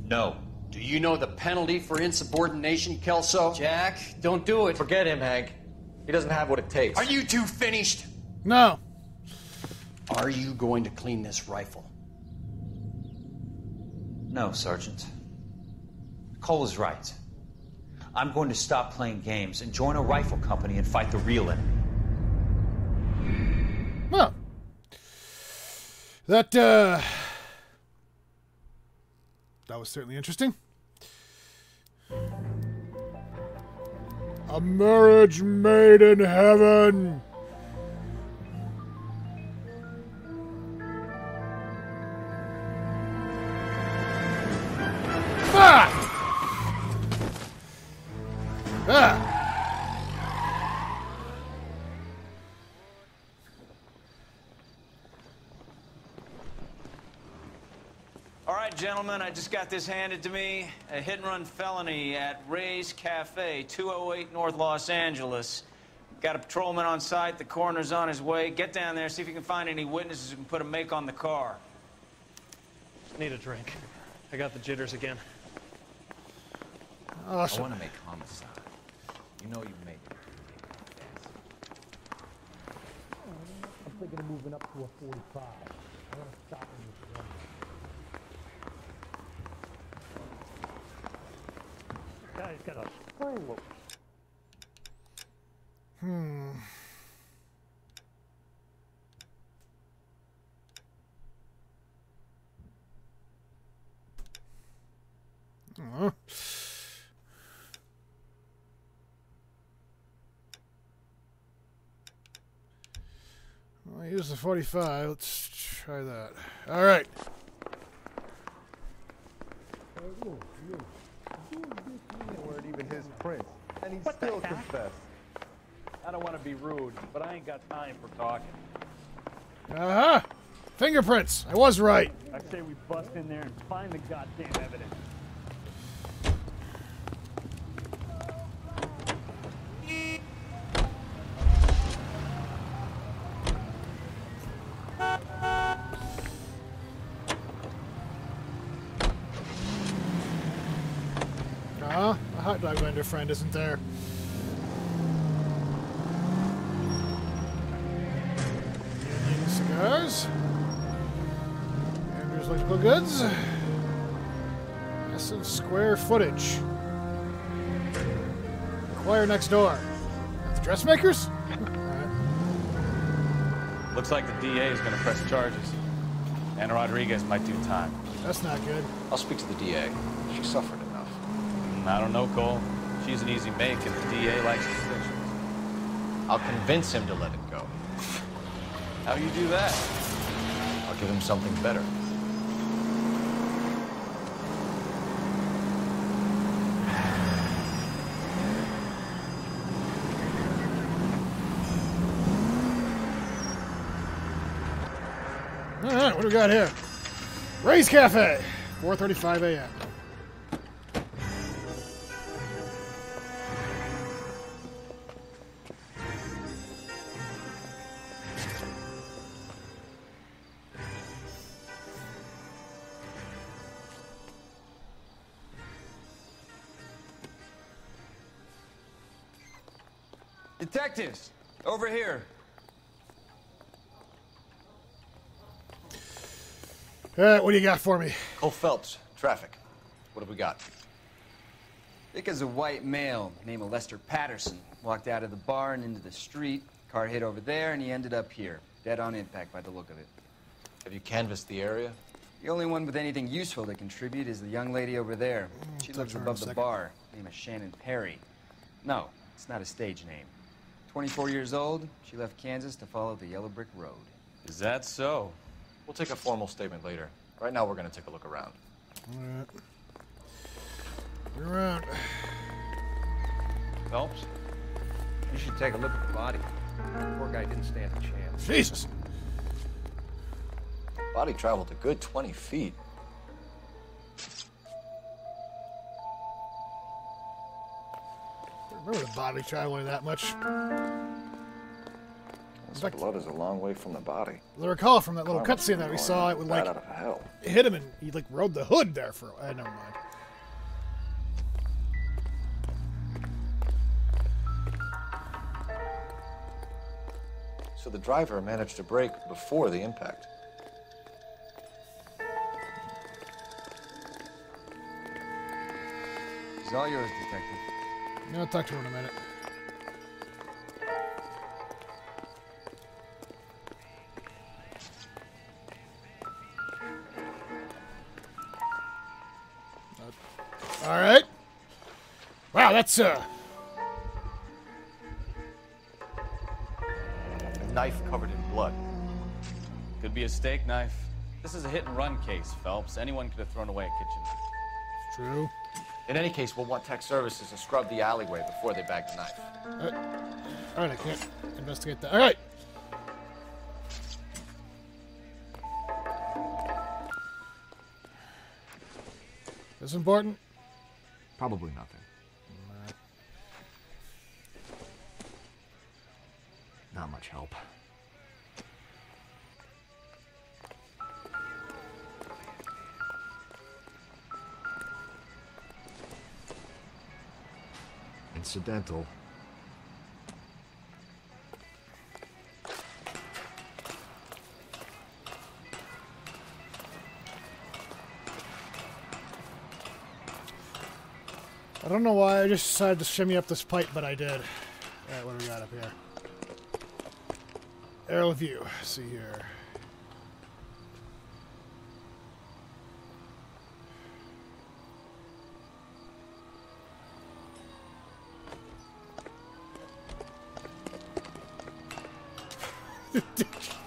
No. Do you know the penalty for insubordination, Kelso? Jack, don't do it. Forget him, Hank. He doesn't have what it takes. Are you two finished? No. Are you going to clean this rifle? No, Sergeant. Cole is right. I'm going to stop playing games and join a rifle company and fight the real enemy. Well, that was certainly interesting. A marriage made in heaven. Ah! Ah! All right, gentlemen, I just got this handed to me. A hit-and-run felony at Ray's Cafe, 208 North Los Angeles. Got a patrolman on site. The coroner's on his way. Get down there, see if you can find any witnesses who can put a make on the car. Need a drink. I got the jitters again. Awesome. I want to make homicide. You know you make it. I'm thinking of moving up to a 45. I want to stop in this one. Guy's got a spring loose. Well, here's the 45. Let's try that. All right. Weren't even his prints, and he still confessed. I don't want to be rude, but I ain't got time for talking. Uh-huh. Fingerprints. I was right. I say we bust in there and find the goddamn evidence. A hot dog vendor friend isn't there. Indian cigars. Andrew's electrical goods. Massive square footage. Inquire next door. That's dressmakers? Looks like the DA is going to press charges. Anna Rodriguez might do time. That's not good. I'll speak to the DA. She suffered enough. I don't know, Cole. She's an easy make, and the DA likes convictions. I'll convince him to let it go. How do you do that? I'll give him something better. All right, what do we got here? Ray's Cafe, 4:35 a.m. Detectives, over here. All right, what do you got for me? Cole Phelps, traffic. What have we got? Thick as a white male, named Lester Patterson, walked out of the bar and into the street. Car hit over there, and he ended up here, dead on impact by the look of it. Have you canvassed the area? The only one with anything useful to contribute is the young lady over there. She lives above the bar. Name is Shannon Perry. No, it's not a stage name. 24 years old, she left Kansas to follow the Yellow Brick Road. Is that so? We'll take a formal statement later. Right now, we're going to take a look around. All right. You're around. Phelps? You should take a look at the body. The poor guy didn't stand a chance. Jesus. Body traveled a good 20 feet. Remember the body traveling that much? The blood is a long way from the body. I recall from that little cutscene that we saw, it would like out of hell. hit him and he like rode the hood there for. Never mind. So the driver managed to brake before the impact. It's all yours, Detective. I'll talk to her in a minute. All right. Wow, that's a knife covered in blood. Could be a steak knife. This is a hit-and-run case, Phelps. Anyone could have thrown away a kitchen knife. True. In any case, we'll want tech services to scrub the alleyway before they bag the knife. All right, I can't investigate that. All right. This is important? Probably nothing. Not much help. Incidental. I don't know why I just decided to shimmy up this pipe, but I did. All right, what do we got up here? Aerial view. Let's see here.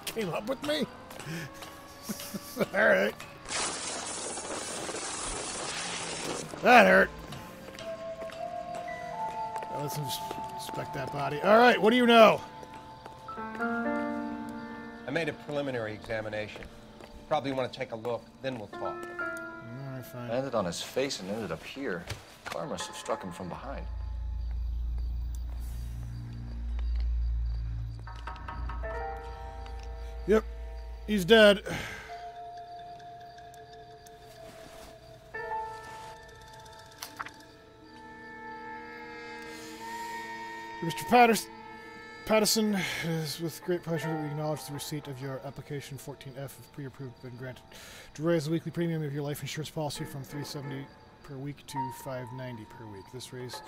Came up with me? Alright. That hurt. Well, let's inspect that body. Alright, what do you know? I made a preliminary examination. Probably want to take a look, then we'll talk. Alright, fine. Landed on his face and ended up here. The car must have struck him from behind. Yep, he's dead. Mr. Patterson, it is with great pleasure that we acknowledge the receipt of your application 14F of pre-approved been granted to raise the weekly premium of your life insurance policy from $370 per week to $590 per week. This raise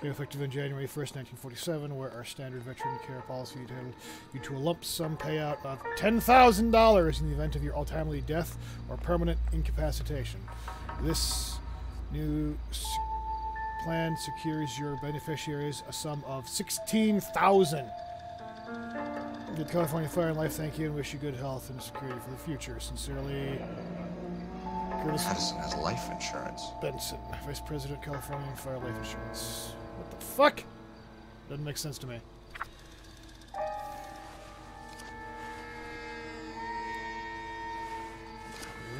became effective on January 1st, 1947, where our standard veteran care policy entitled you to a lump sum payout of $10,000 in the event of your untimely death or permanent incapacitation. This new plan secures your beneficiaries a sum of $16,000. Good California Fire and Life, thank you, and wish you good health and security for the future. Sincerely, Curtis Patterson has life insurance. Benson, Vice President, California Fire Life Insurance. What the fuck? Doesn't make sense to me.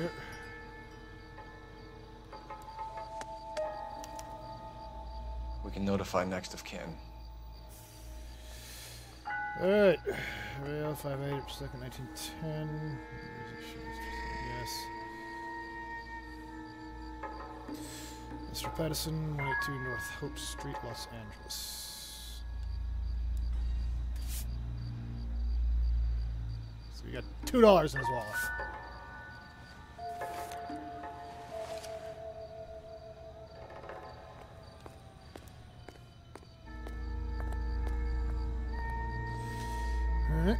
Yep. We can notify next of kin. Alright. Rail 58, 2nd, 1910. Yes. Mr. Patterson, 182 North Hope Street, Los Angeles. So we got $2 in his wallet. Alright.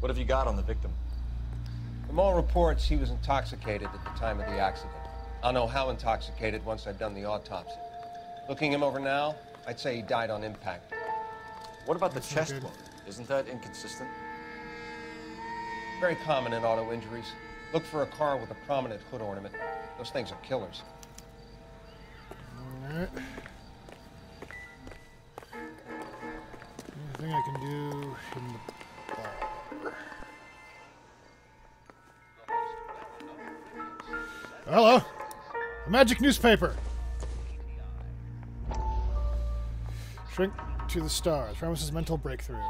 What have you got on the victim? From all reports, he was intoxicated at the time of the accident. I'll know how intoxicated once I've done the autopsy. Looking him over now, I'd say he died on impact. What about the chest wound? Isn't that inconsistent? Very common in auto injuries. Look for a car with a prominent hood ornament. Those things are killers. Alright. Anything I can do in the bar? Hello. A magic newspaper. Shrink. to the stars. Promises mental breakthrough.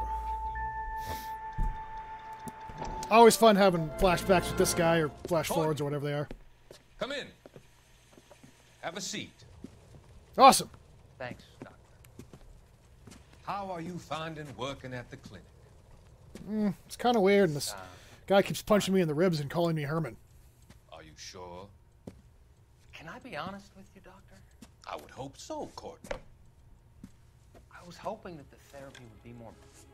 Always fun having flashbacks with this guy, or flash forwards, or whatever they are. Come in. Have a seat. Awesome. Thanks, Doctor. How are you finding working at the clinic? It's kind of weird, and this guy keeps punching me in the ribs and calling me Herman. Are you sure? Can I be honest with you, Doctor? I would hope so, Courtney. I was hoping that the therapy would be more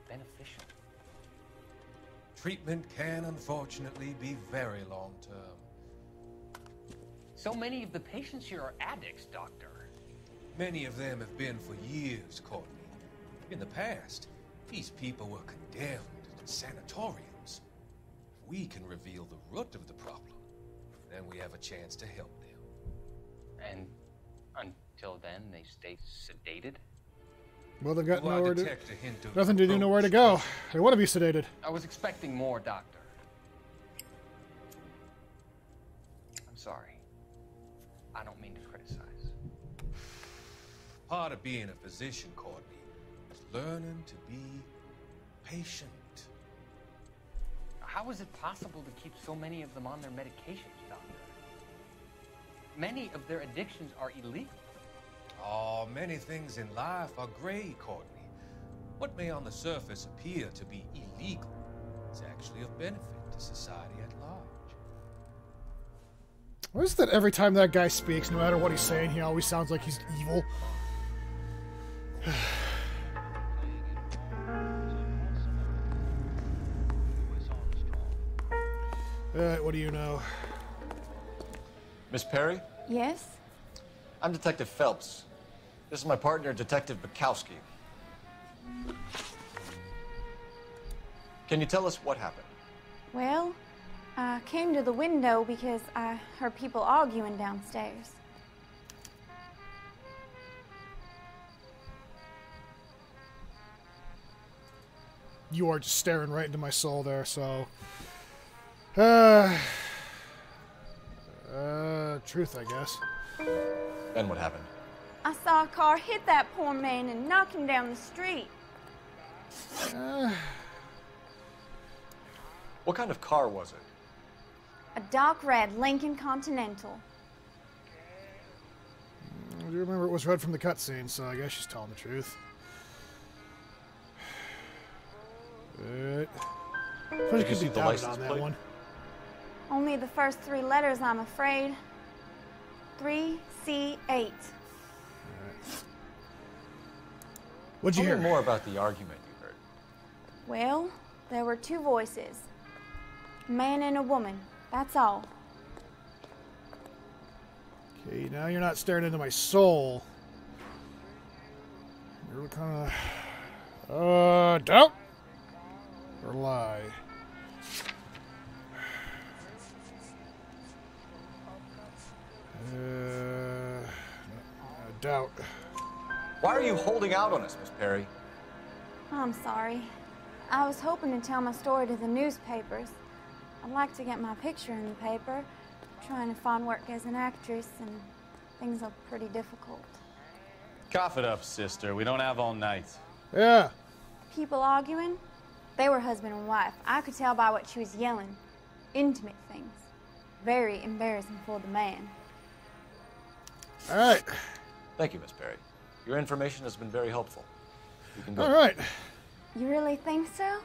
beneficial. Treatment can, unfortunately, be very long-term. So many of the patients here are addicts, Doctor. Many of them have been for years, Courtney. In the past, these people were condemned to sanatoriums. If we can reveal the root of the problem, then we have a chance to help them. And until then, they stay sedated? Well, they've got Do I nowhere to... detect a hint of Nothing to do, nowhere to go. They want to be sedated. I was expecting more, Doctor. I'm sorry. I don't mean to criticize. Part of being a physician, Courtney, is learning to be patient. How is it possible to keep so many of them on their medications, Doctor? Many of their addictions are illegal. Oh, many things in life are gray, Courtney. What may on the surface appear to be illegal is actually of benefit to society at large. What is that every time that guy speaks, no matter what he's saying, he always sounds like he's evil? Alright, what do you know? Miss Perry? Yes? I'm Detective Phelps. This is my partner, Detective Bukowski. Can you tell us what happened? Well, I came to the window because I heard people arguing downstairs. You are just staring right into my soul there, so... truth, I guess. Then what happened? I saw a car hit that poor man and knock him down the street. What kind of car was it? A dark red Lincoln Continental. I do remember it was red from the cutscene, so I guess she's telling the truth. But... Did you see the license on that plate? one. Only the first 3 letters, I'm afraid. 3C8. What'd you Tell hear? me more about the argument you heard. Well, there were 2 voices. A man and a woman. That's all. Okay, now you're not staring into my soul. You're kind of... doubt? Or lie? Doubt. Why are you holding out on us, Miss Perry? I'm sorry. I was hoping to tell my story to the newspapers. I'd like to get my picture in the paper. Trying to find work as an actress, and things are pretty difficult. Cough it up, sister. We don't have all night. Yeah. People arguing? They were husband and wife. I could tell by what she was yelling. Intimate things. Very embarrassing for the man. All right. Thank you, Miss Perry. Your information has been very helpful. You can go. All right. You really think so?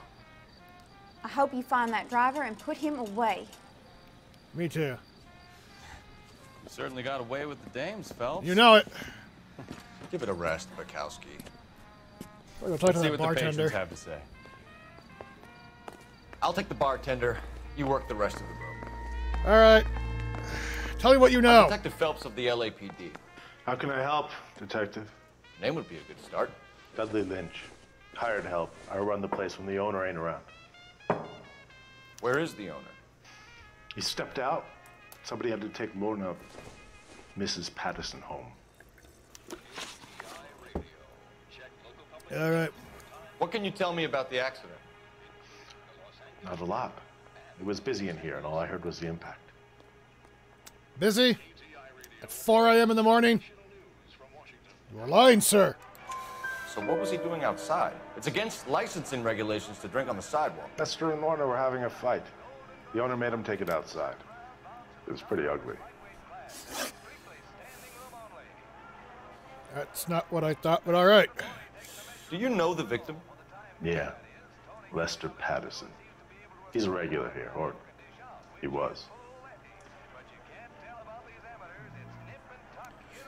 I hope you find that driver and put him away. Me too. You certainly got away with the dames, Phelps. You know it. Give it a rest, Bukowski. We're gonna talk to See that what bartender. the patients have to say. I'll take the bartender. You work the rest of the room. All right. Tell me what you know. I'm Detective Phelps of the LAPD. How can I help, Detective? Name would be a good start. Dudley Lynch. Hired help. I run the place when the owner ain't around. Where is the owner? He stepped out. Somebody had to take Mona, Mrs. Patterson, home. All right. What can you tell me about the accident? Not a lot. It was busy in here, and all I heard was the impact. Busy? At 4 a.m. in the morning? You are lying, sir. So what was he doing outside? It's against licensing regulations to drink on the sidewalk. Lester and Lorna were having a fight. The owner made him take it outside. It was pretty ugly. That's not what I thought, but all right. Do you know the victim? Yeah. Lester Patterson. He's a regular here, or he was.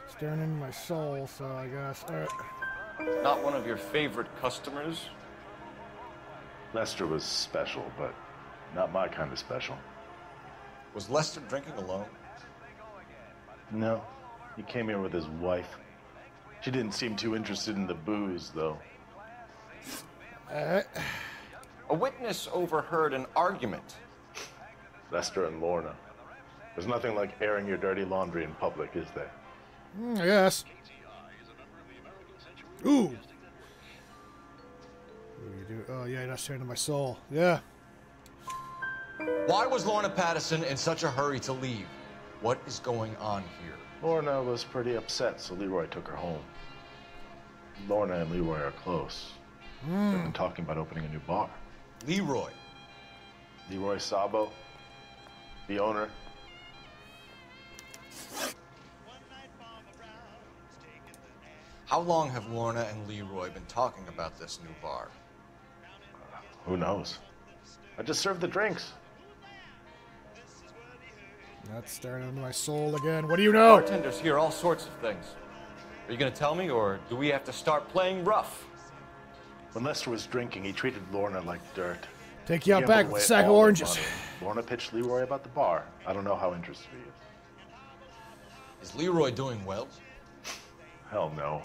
Staring into my soul, so I guess. All right. Not one of your favorite customers? Lester was special, but not my kind of special. Was Lester drinking alone? No. He came here with his wife. She didn't seem too interested in the booze, though. A witness overheard an argument. Lester and Lorna. There's nothing like airing your dirty laundry in public, is there? Yes. Ooh. What do you do? Oh, yeah, that's staring into my soul. Yeah. Why was Lorna Patterson in such a hurry to leave? What is going on here? Lorna was pretty upset, so Leroy took her home. Lorna and Leroy are close. They've been talking about opening a new bar. Leroy? Leroy Sabo, the owner. How long have Lorna and Leroy been talking about this new bar? Who knows? I just served the drinks. That's staring into my soul again. What do you know? Bartenders hear all sorts of things. Are you going to tell me, or do we have to start playing rough? When Lester was drinking, he treated Lorna like dirt. Take you out back with a sack of oranges. Lorna pitched Leroy about the bar. I don't know how interested he is. Is Leroy doing well? Hell no.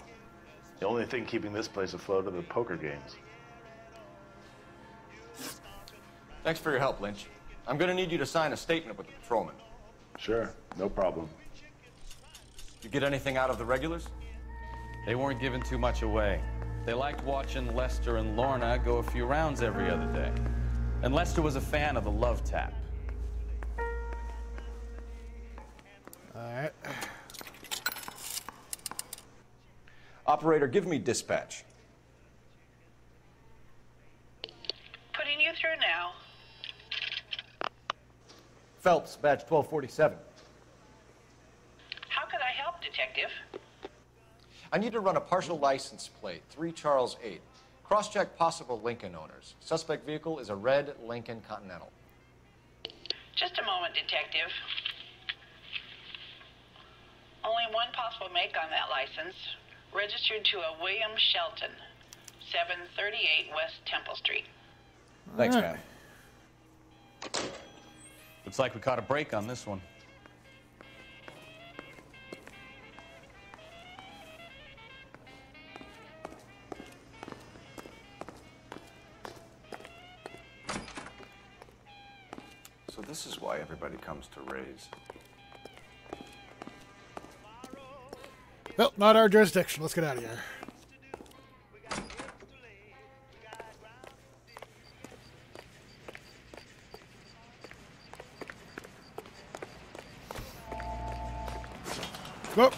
The only thing keeping this place afloat are the poker games. Thanks for your help, Lynch. I'm going to need you to sign a statement with the patrolman. Sure, no problem. You get anything out of the regulars? They weren't giving too much away. They liked watching Lester and Lorna go a few rounds every other day. And Lester was a fan of the love tap. Alright. Operator, give me dispatch. Putting you through now. Phelps, badge 1247. How could I help, Detective? I need to run a partial license plate, 3 Charles 8. Cross-check possible Lincoln owners. Suspect vehicle is a red Lincoln Continental. Just a moment, Detective. Only one possible make on that license. Registered to a William Shelton, 738 West Temple Street. Thanks, ma'am. Looks like we caught a break on this one. So this is why everybody comes to Ray's. Well, not our jurisdiction. Let's get out of here. Go.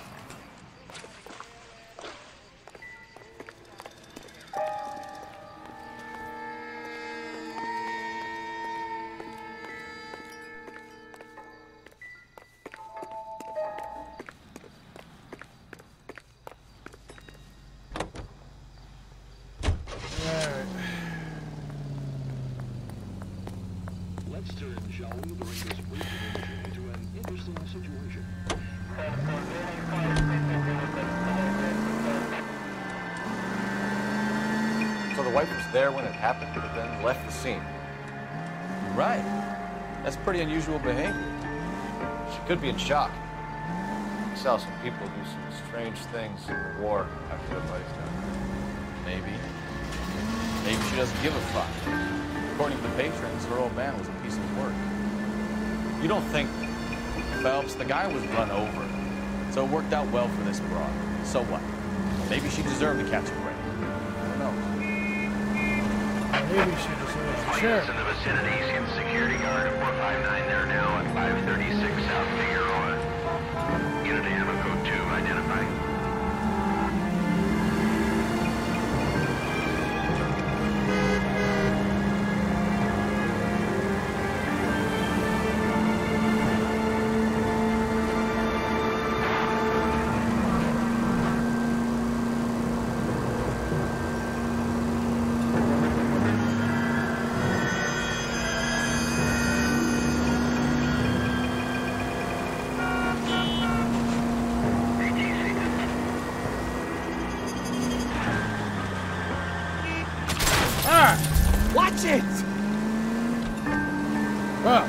Let's turn, shall we, during this brief intermission to an interesting situation. So the wife was there when it happened, but then left the scene. Right. That's pretty unusual behavior. She could be in shock. I saw some people do some strange things in the war after their buddies died. Maybe. Maybe she doesn't give a fuck. According to the patrons, her old man was a piece of work. You don't think... Phelps, the guy was run over. So it worked out well for this broad. So what? Maybe she deserved to catch a break. Who knows? Maybe she deserves a share. In the vicinity, see the security guard at 459 there now at 536 South Figueroa. Unit ammo code 2 identified. it! Well,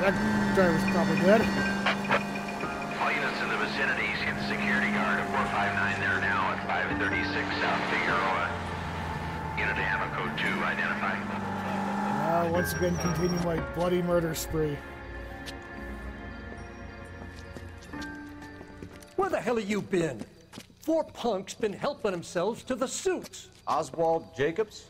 that driver's probably dead. All units in the vicinity, get the security guard at 459 there now at 536 South Figueroa. Unit to ammo code 2, identify. Now, once again, continue my bloody murder spree. Where the hell have you been? 4 punks been helping themselves to the suits. Oswald Jacobs?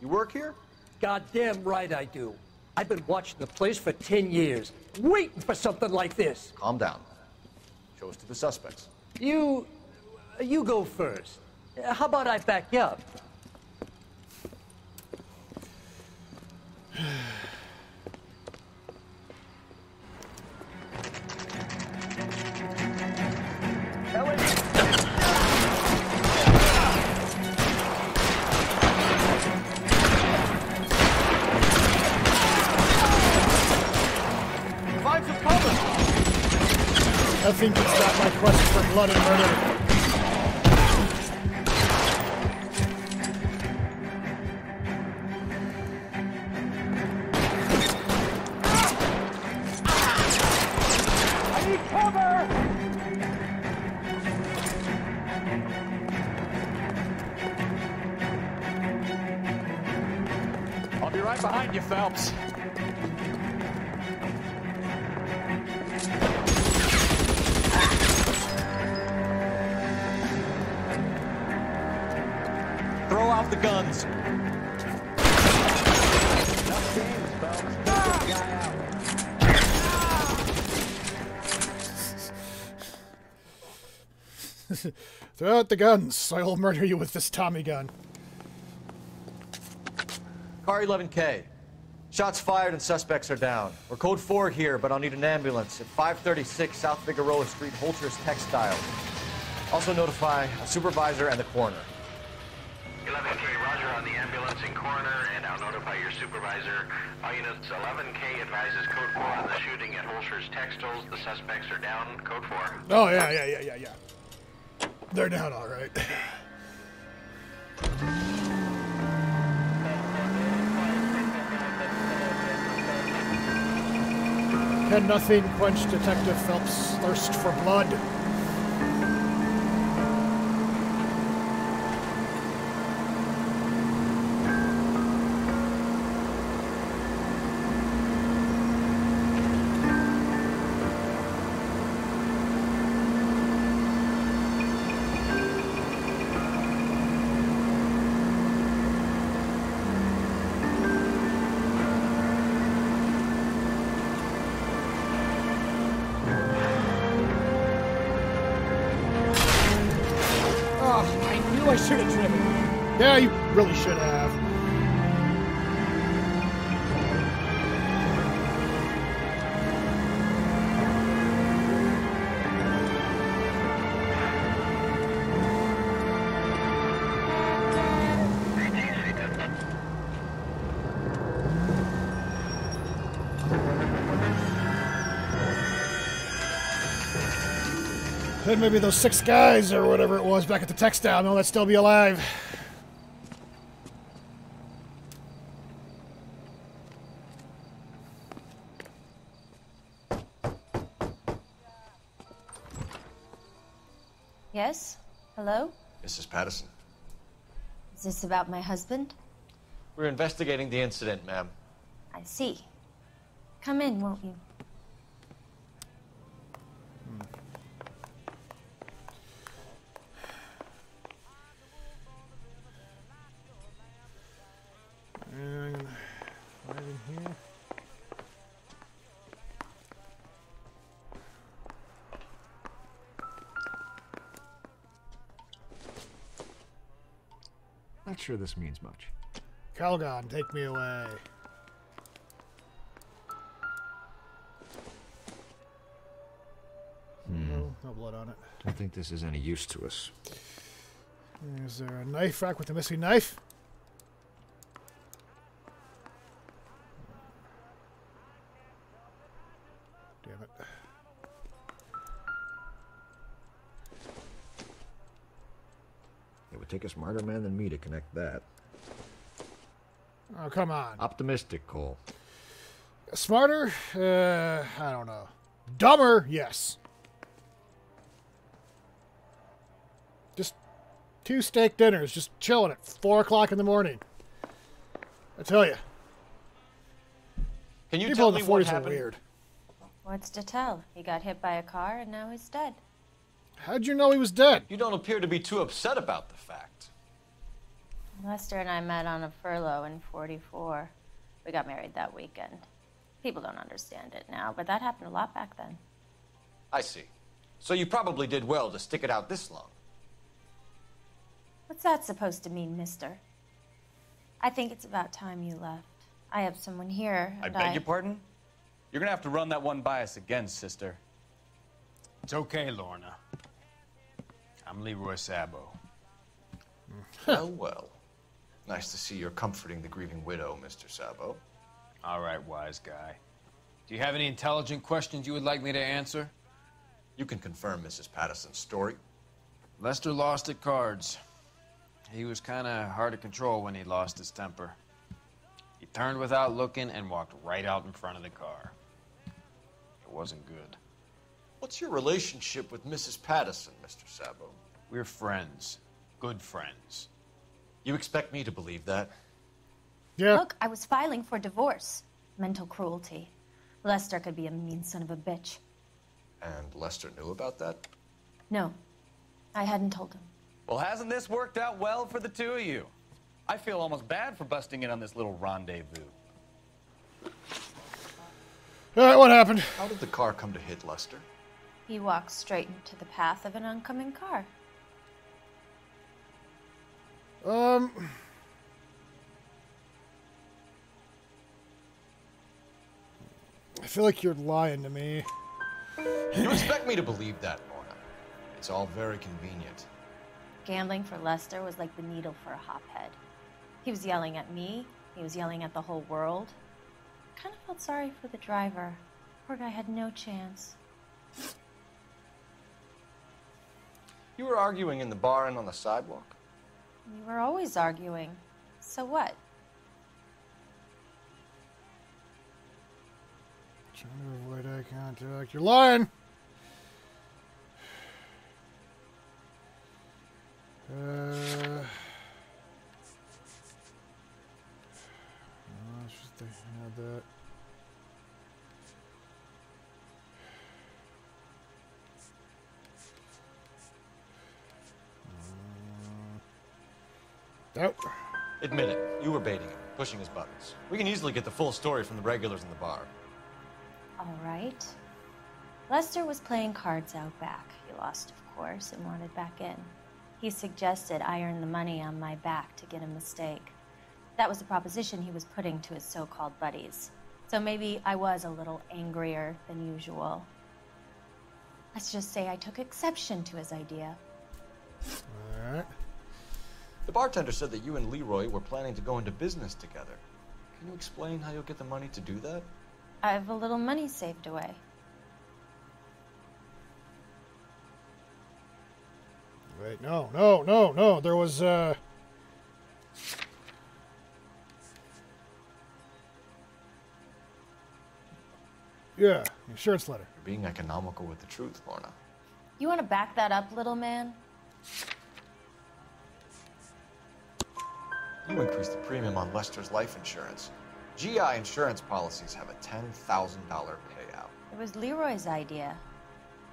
You work here? Goddamn right I do. I've been watching the place for 10 years, waiting for something like this. Calm down. Show us to the suspects. You go first. How about I back you up? Nothing can stop my quest for blood and murder. I need cover! I'll be right behind you, Phelps. Throw out the guns. Throw out the guns. I will murder you with this Tommy gun. Car 11K. Shots fired and suspects are down. We're code 4 here, but I'll need an ambulance at 536 South Figueroa Street, Holcher's Textile. Also notify a supervisor and the coroner. 11K, roger on the ambulance and coroner, and I'll notify your supervisor. All units, 11K advises code 4 on the shooting at Holcher's Textiles. The suspects are down, code 4. Oh, yeah. They're down all right. Can nothing quench Detective Phelps' thirst for blood? I should have driven. Yeah, you really should have. Then maybe those 6 guys or whatever it was back at the textile mill, they'd still be alive. Yes? Hello? Mrs. Patterson. Is this about my husband? We're investigating the incident, ma'am. I see. Come in, won't you? And right in here. Not sure this means much. Calgon, take me away. No blood on it. Don't think this is any use to us. Is there a knife rack with a missing knife? Damn it. It would take a smarter man than me to connect that. Oh, come on. Optimistic, Cole. Smarter? I don't know. Dumber? Yes. Just 2 steak dinners, just chilling at 4 o'clock in the morning. I tell you. Can you People tell in me the what 40s are happened? weird. What's to tell? He got hit by a car and now he's dead. How'd you know he was dead? You don't appear to be too upset about the fact. Lester and I met on a furlough in 44. We got married that weekend. People don't understand it now, but that happened a lot back then. I see. So you probably did well to stick it out this long. What's that supposed to mean, mister? I think it's about time you left. I have someone here, I and beg your pardon? You're gonna have to run that one by us again, sister. It's okay, Lorna. I'm Leroy Sabo. Well, well. Nice to see you're comforting the grieving widow, Mr. Sabo. All right, wise guy. Do you have any intelligent questions you would like me to answer? You can confirm Mrs. Patterson's story. Lester lost at cards. He was kind of hard to control when he lost his temper. He turned without looking and walked right out in front of the car. It wasn't good. What's your relationship with Mrs. Patterson, Mr. Sabo? We're friends. Good friends. You expect me to believe that? Yeah. Look, I was filing for divorce. Mental cruelty. Lester could be a mean son of a bitch. And Lester knew about that? No, I hadn't told him. Well, hasn't this worked out well for the two of you? I feel almost bad for busting in on this little rendezvous. All right, what happened? How did the car come to hit Lester? He walked straight into the path of an oncoming car. I feel like you're lying to me. You expect me to believe that, Lorna? It's all very convenient. Gambling for Lester was like the needle for a hophead. He was yelling at me. He was yelling at the whole world. I kind of felt sorry for the driver. Poor guy had no chance. You were arguing in the bar and on the sidewalk? We were always arguing. So what? Trying to avoid eye contact. You're lying! It's just they had that. Nope. Admit it. You were baiting him, pushing his buttons. We can easily get the full story from the regulars in the bar. All right. Lester was playing cards out back. He lost, of course, and wanted back in. He suggested I earn the money on my back to get a mistake. That was the proposition he was putting to his so-called buddies. So maybe I was a little angrier than usual. Let's just say I took exception to his idea. All right. The bartender said that you and Leroy were planning to go into business together. Can you explain how you'll get the money to do that? I have a little money saved away. Wait, no. There was, yeah, insurance letter. You're being economical with the truth, Lorna. You want to back that up, little man? You increased the premium on Lester's life insurance. GI insurance policies have a $10,000 payout. It was Leroy's idea.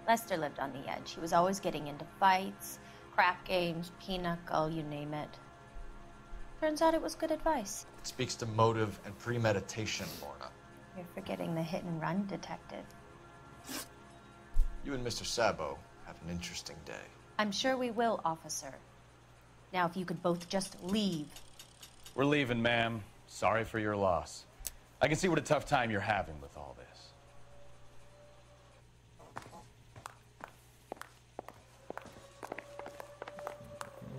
Lester lived on the edge. He was always getting into fights, crap games, pinochle, you name it. Turns out it was good advice. It speaks to motive and premeditation, Lorna. You're forgetting the hit and run detective. You and Mr. Sabo have an interesting day. I'm sure we will, officer. Now, if you could both just leave. We're leaving, ma'am. Sorry for your loss. I can see what a tough time you're having with all this.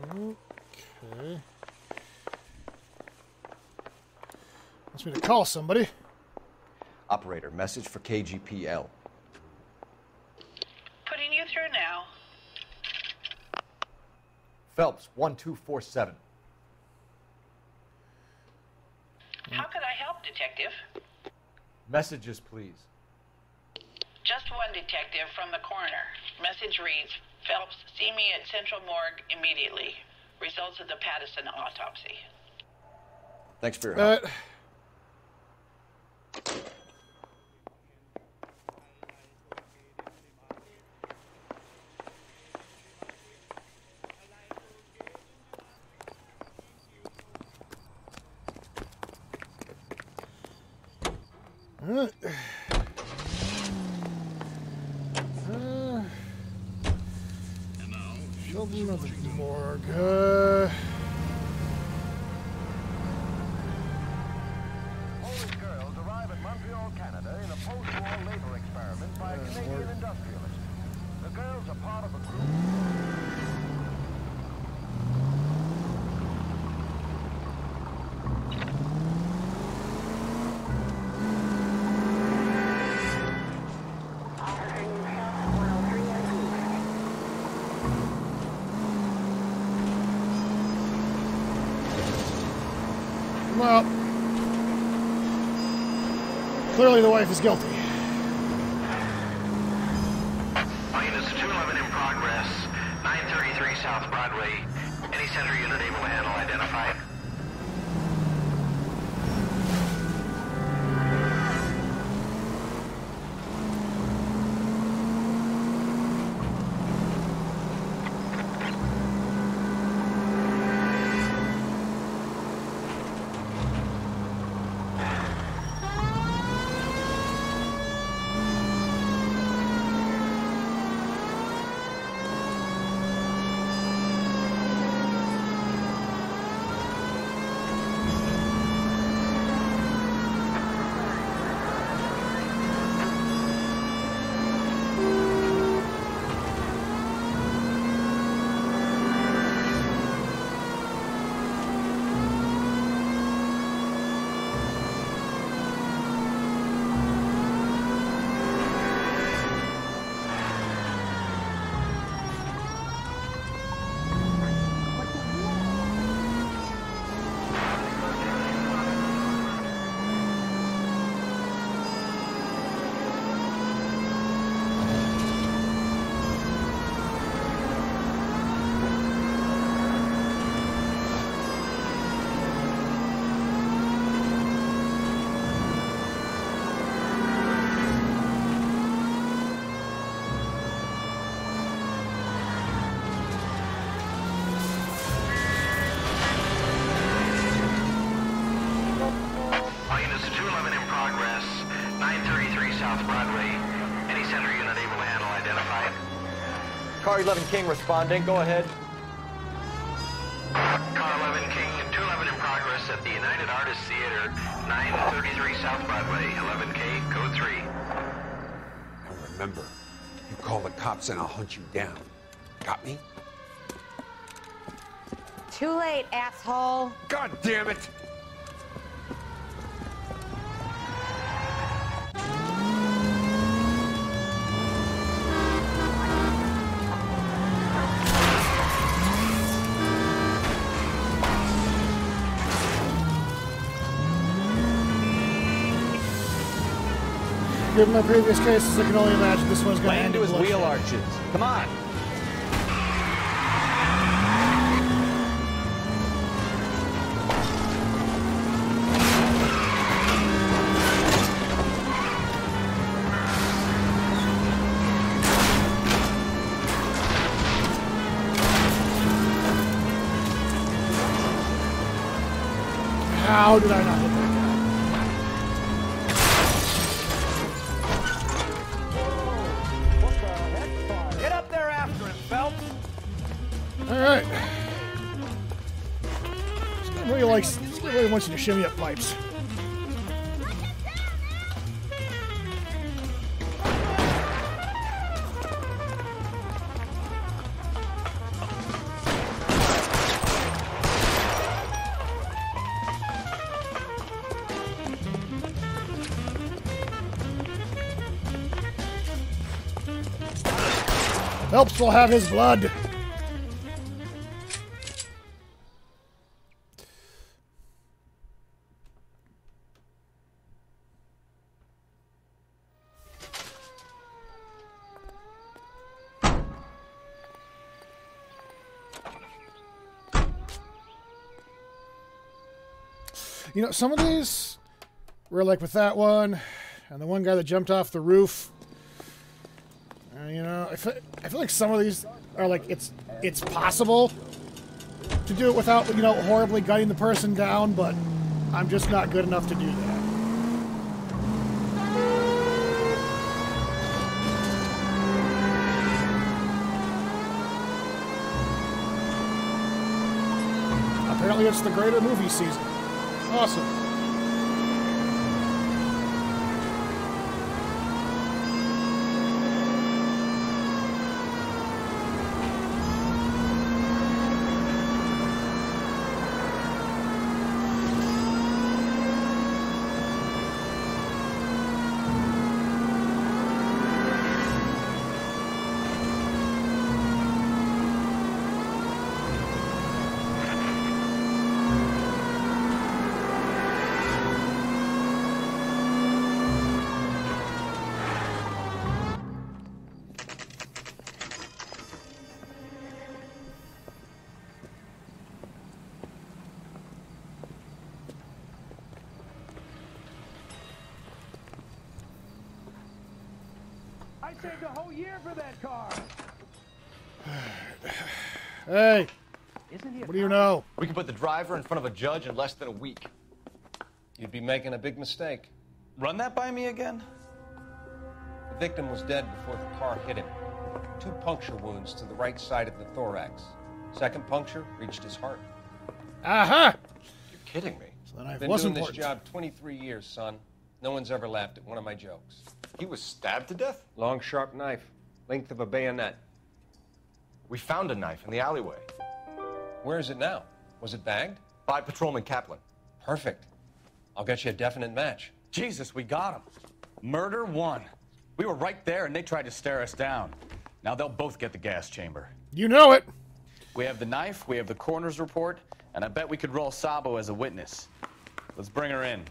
Okay. Wants me to call somebody. Operator, message for KGPL. Putting you through now. Phelps, 1247. How could I help, Detective? Messages, please. Just one detective from the coroner. Message reads, Phelps, see me at Central Morgue immediately. Results of the Pattison autopsy. Thanks for your help. Children of the morgue. Polish girls arrive at Montreal, Canada in a post-war labor experiment by a Canadian industrialist. The girls are part of a group... Well, clearly the wife is guilty. Units 211 in progress, 933 South Broadway. Any center unit able to handle identified? Car 11 King responding. Go ahead. Car 11 King, 211 in progress at the United Artists Theater, 933 South Broadway, 11K, code 3. Now remember, you call the cops and I'll hunt you down. Got me? Too late, asshole. God damn it! Given my previous cases, I can only imagine this one's going to end into in his wheel bloodshed. arches. Come on. How did I not hit that guy? Get up there after him, Phelps. All right. This guy really wants you to shimmy up pipes. Phelps will have his blood. You know, some of these were like with that one and the one guy that jumped off the roof. You know, I feel like some of these are like it's possible to do it without, you know, horribly gutting the person down, but I'm just not good enough to do that. Apparently it's the greater movie season. Awesome. I saved a whole year for that car. Hey, what do you know? We can put the driver in front of a judge in less than a week. You'd be making a big mistake. Run that by me again? The victim was dead before the car hit him. 2 puncture wounds to the right side of the thorax. Second puncture reached his heart. Aha! You're kidding me. So then I Been wasn't doing this job 23 years, son. No one's ever laughed at one of my jokes. He was stabbed to death? Long, sharp knife. Length of a bayonet. We found a knife in the alleyway. Where is it now? Was it bagged? By Patrolman Kaplan. Perfect. I'll get you a definite match. Jesus, we got him. Murder 1. We were right there and they tried to stare us down. Now they'll both get the gas chamber. You know it. We have the knife, we have the coroner's report, and I bet we could roll Sabo as a witness. Let's bring her in.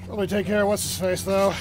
Probably take care of what's his face though.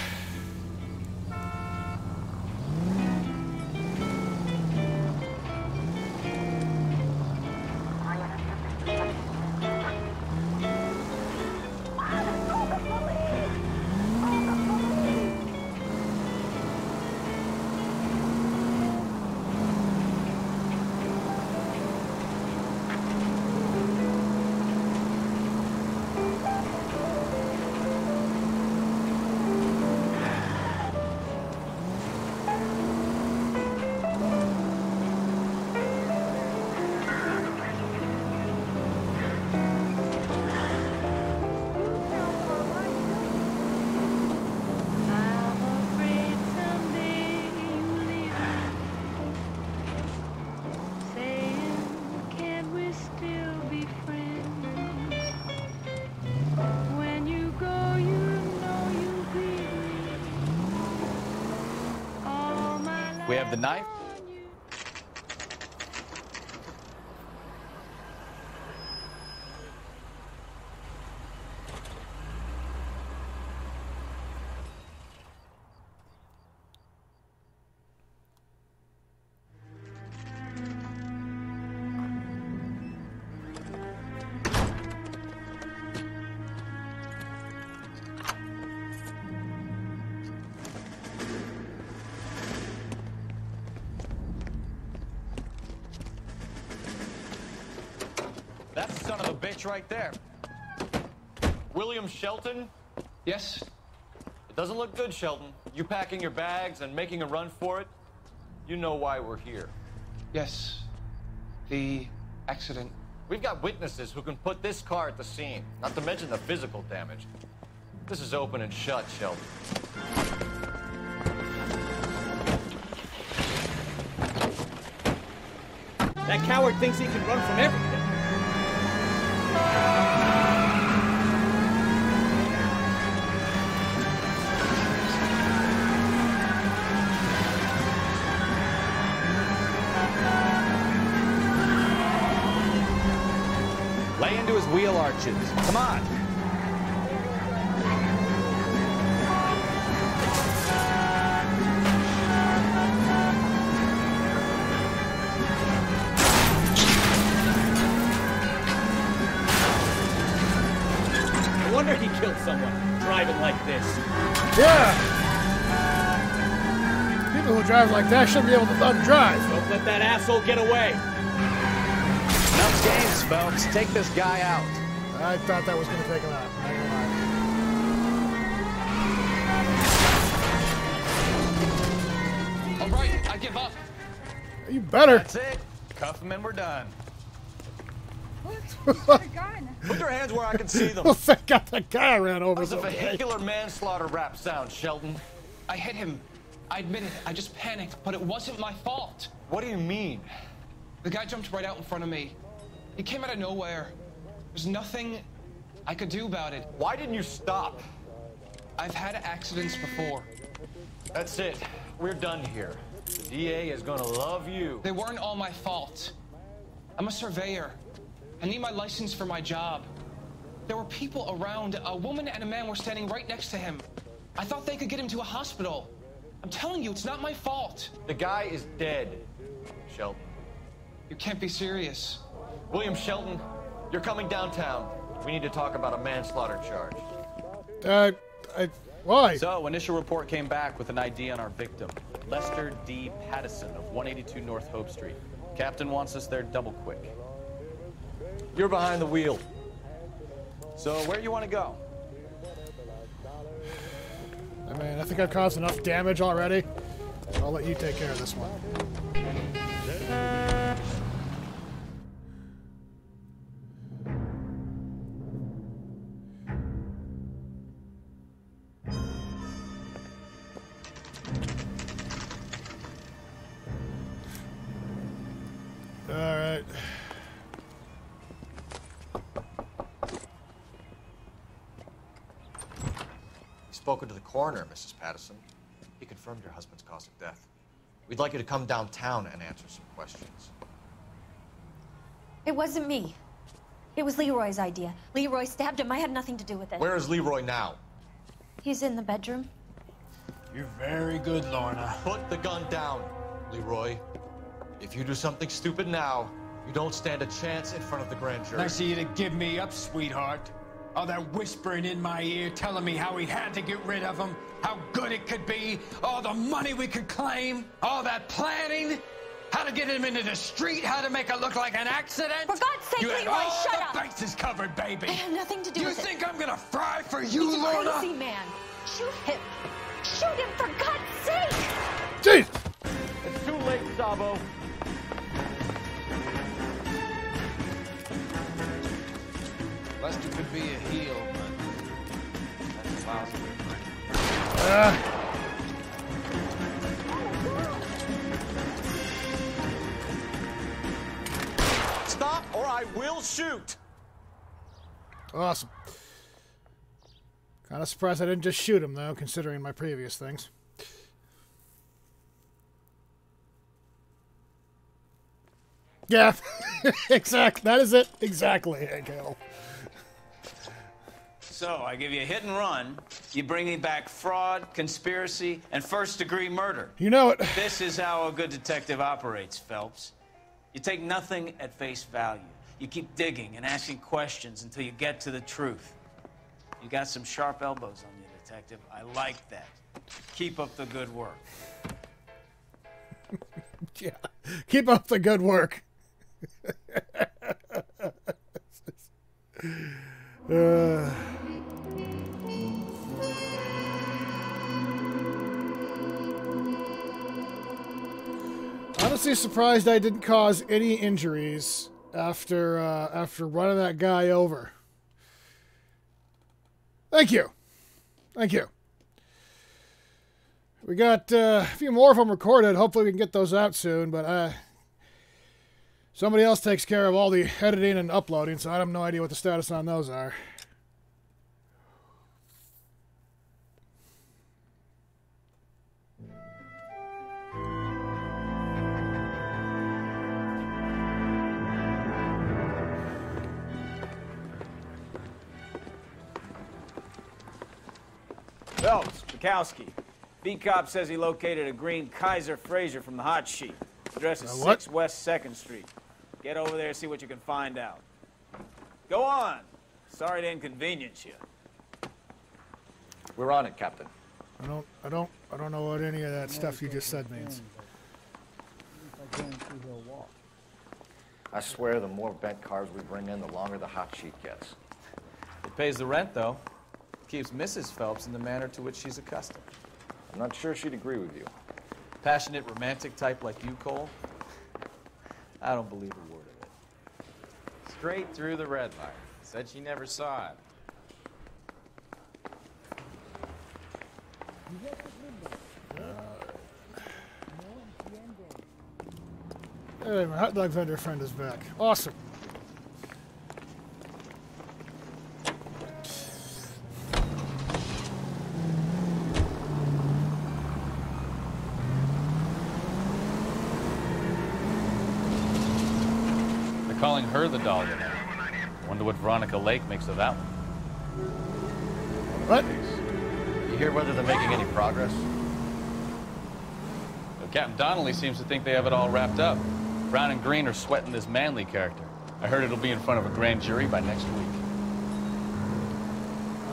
We have the knife. That's the son of a bitch right there. William Shelton? Yes? It doesn't look good, Shelton. You packing your bags and making a run for it? You know why we're here. Yes. The accident We've got witnesses who can put this car at the scene, not to mention the physical damage. This is open and shut, Sheldon. That coward thinks he can run from everything. Lay into his wheel arches. Come on. No wonder he killed someone driving like this. Yeah. People who drive like that shouldn't be able to drive. Don't let that asshole get away. Enough games, Phelps. Take this guy out. I thought that was going to take him out. All right, I give up. You better. That's it. Cuff him and we're done. Put your hands where I can see them. Thank God that guy ran over. How's a vehicular manslaughter rap sound, Sheldon? I hit him. I admit it. I just panicked, but it wasn't my fault. What do you mean? The guy jumped right out in front of me. He came out of nowhere. There's nothing I could do about it. Why didn't you stop? I've had accidents before. That's it. We're done here. The DA is gonna love you. They weren't all my fault. I'm a surveyor. I need my license for my job. There were people around. A woman and a man were standing right next to him. I thought they could get him to a hospital. I'm telling you, it's not my fault. The guy is dead, Sheldon. You can't be serious. William Shelton, you're coming downtown. We need to talk about a manslaughter charge. Why? So, initial report came back with an ID on our victim, Lester D. Pattison of 182 North Hope Street. Captain wants us there double quick. You're behind the wheel. So, where do you want to go? I mean, I think I've caused enough damage already. I'll let you take care of this one. Alright. You've spoken to the coroner, Mrs. Pattison. He confirmed your husband's cause of death. We'd like you to come downtown and answer some questions. It wasn't me. It was Leroy's idea. Leroy stabbed him. I had nothing to do with it. Where is Leroy now? He's in the bedroom. You're very good, Lorna. Put the gun down, Leroy. If you do something stupid now, you don't stand a chance in front of the grand jury. Nice of you to give me up, sweetheart. All that whispering in my ear, telling me how we had to get rid of him, how good it could be, all the money we could claim, all that planning, how to get him into the street, how to make it look like an accident. For God's sake, you Leroy, had all shut the up. bases covered, baby. I had nothing to do with it. You think I'm gonna fry for you, He's Lorna? a crazy man. Shoot him. Shoot him, for God's sake. Jeez. It's too late, Sabo. Lester could be a heel, but that's lousy. Stop or I will shoot. Awesome. Kind of surprised I didn't just shoot him, though, considering my previous things. Yeah, exactly. That is it. Exactly, Hank Hill. So, I give you a hit and run. You bring me back fraud, conspiracy, and first-degree murder. You know it. This is how a good detective operates, Phelps. You take nothing at face value. You keep digging and asking questions until you get to the truth. You got some sharp elbows on you, detective. I like that. Keep up the good work. Yeah, keep up the good work. Honestly surprised I didn't cause any injuries after running that guy over. Thank you. Thank you. We got a few more of them recorded. Hopefully we can get those out soon, but somebody else takes care of all the editing and uploading, so I have no idea what the status on those are. Phelps, Bukowski. B-Cop says he located a green Kaiser Fraser from the hot sheet. Address is 6 West 2nd Street. Get over there and see what you can find out. Go on. Sorry to inconvenience you. We're on it, Captain. I don't know what any of that stuff you just said means. I swear the more bent cars we bring in, the longer the hot sheet gets. It pays the rent, though. Keeps Mrs. Phelps in the manner to which she's accustomed. I'm not sure she'd agree with you. Passionate, romantic type like you, Cole? I don't believe a word of it. Straight through the red light. Said she never saw it. Hey, my hot dog vendor friend is back. Awesome. Calling her the Dahlia now. Wonder what Veronica Lake makes of that one. What? You hear whether they're making any progress? Well, Captain Donnelly seems to think they have it all wrapped up. Brown and Green are sweating this Manley character. I heard it'll be in front of a grand jury by next week.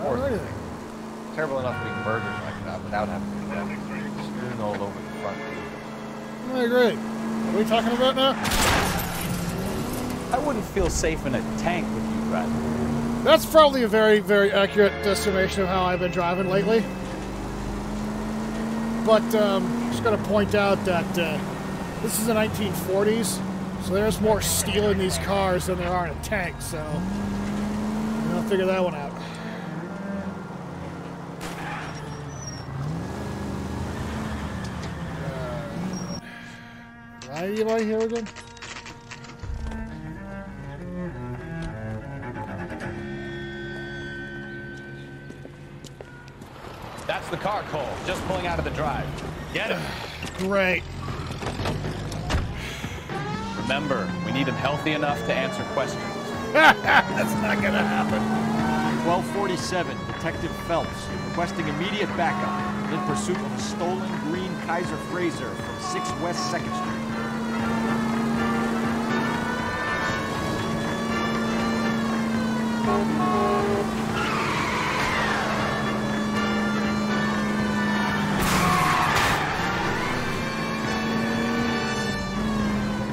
Or anything. Terrible enough eating burgers like that without having to do that. Strewn all over the front. I agree. What are we talking about now? I wouldn't feel safe in a tank with you driving. That's probably a very, very accurate estimation of how I've been driving lately. But just going to point out that this is the 1940s, so there's more steel in these cars than there are in a tank, so I'll figure that one out. Why are you right here again? That's the car, Cole. Just pulling out of the drive. Get him. Great. Remember, we need him healthy enough to answer questions. That's not gonna happen. 1247, Detective Phelps, requesting immediate backup in pursuit of a stolen green Kaiser Fraser from 6 West 2nd Street.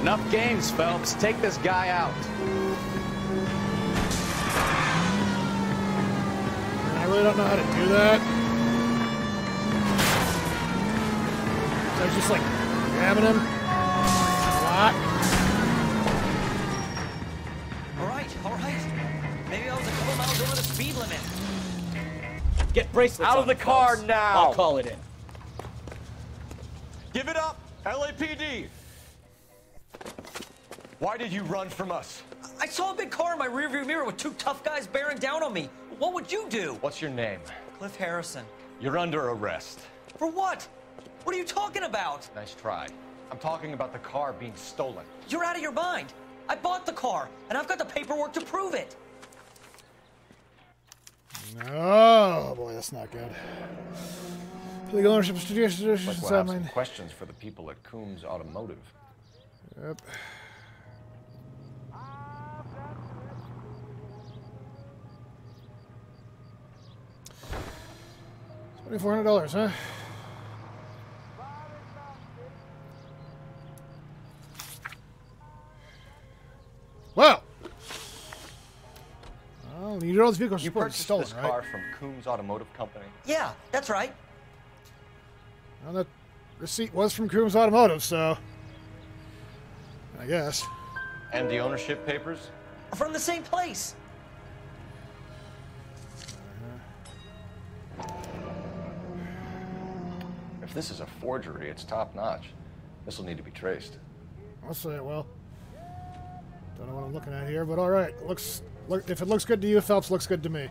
Enough games, Phelps. Take this guy out. I really don't know how to do that. So I was just like grabbing him a lot. All right. Maybe I was a couple miles over the speed limit. Get bracelets out of the car Phelps. now. I'll call it in. Give it up, LAPD! Why did you run from us? I saw a big car in my rearview mirror with two tough guys bearing down on me. What would you do? What's your name? Cliff Harrison. You're under arrest. For what? What are you talking about? Nice try. I'm talking about the car being stolen. You're out of your mind. I bought the car, and I've got the paperwork to prove it. Oh boy, that's not good. Legal ownership Like we'll have some traditions. questions for the people at Coombs Automotive. Yep. $2,400, huh? Wow. Well, you know those vehicles You are purchased stolen, this right? car from Coombs Automotive Company? Yeah, that's right. Well, that receipt was from Coombs Automotive, so I guess. And the ownership papers? From the same place. If this is a forgery, it's top-notch. This will need to be traced. I'll say it will. Don't know what I'm looking at here, but all right. If it looks good to you, Phelps, looks good to me.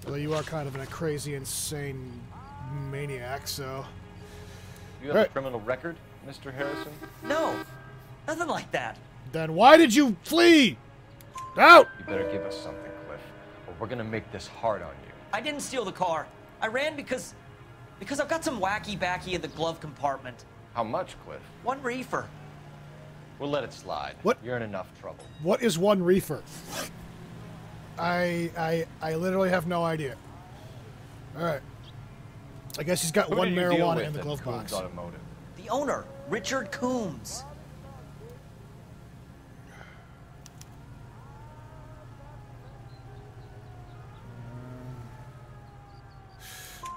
Although you are kind of a crazy, insane maniac, so... You have a criminal record, Mr. Harrison? No, nothing like that. Then why did you flee? Out! You better give us something, Cliff, or we're gonna make this hard on you. I didn't steal the car. I ran because I've got some wacky backy in the glove compartment. How much, Cliff? 1 reefer. We'll let it slide. What? You're in enough trouble. What is 1 reefer? I literally have no idea. All right. I guess he's got Who 1 did you deal marijuana with in the at glove Coombs box. Automotive? The owner, Richard Coombs.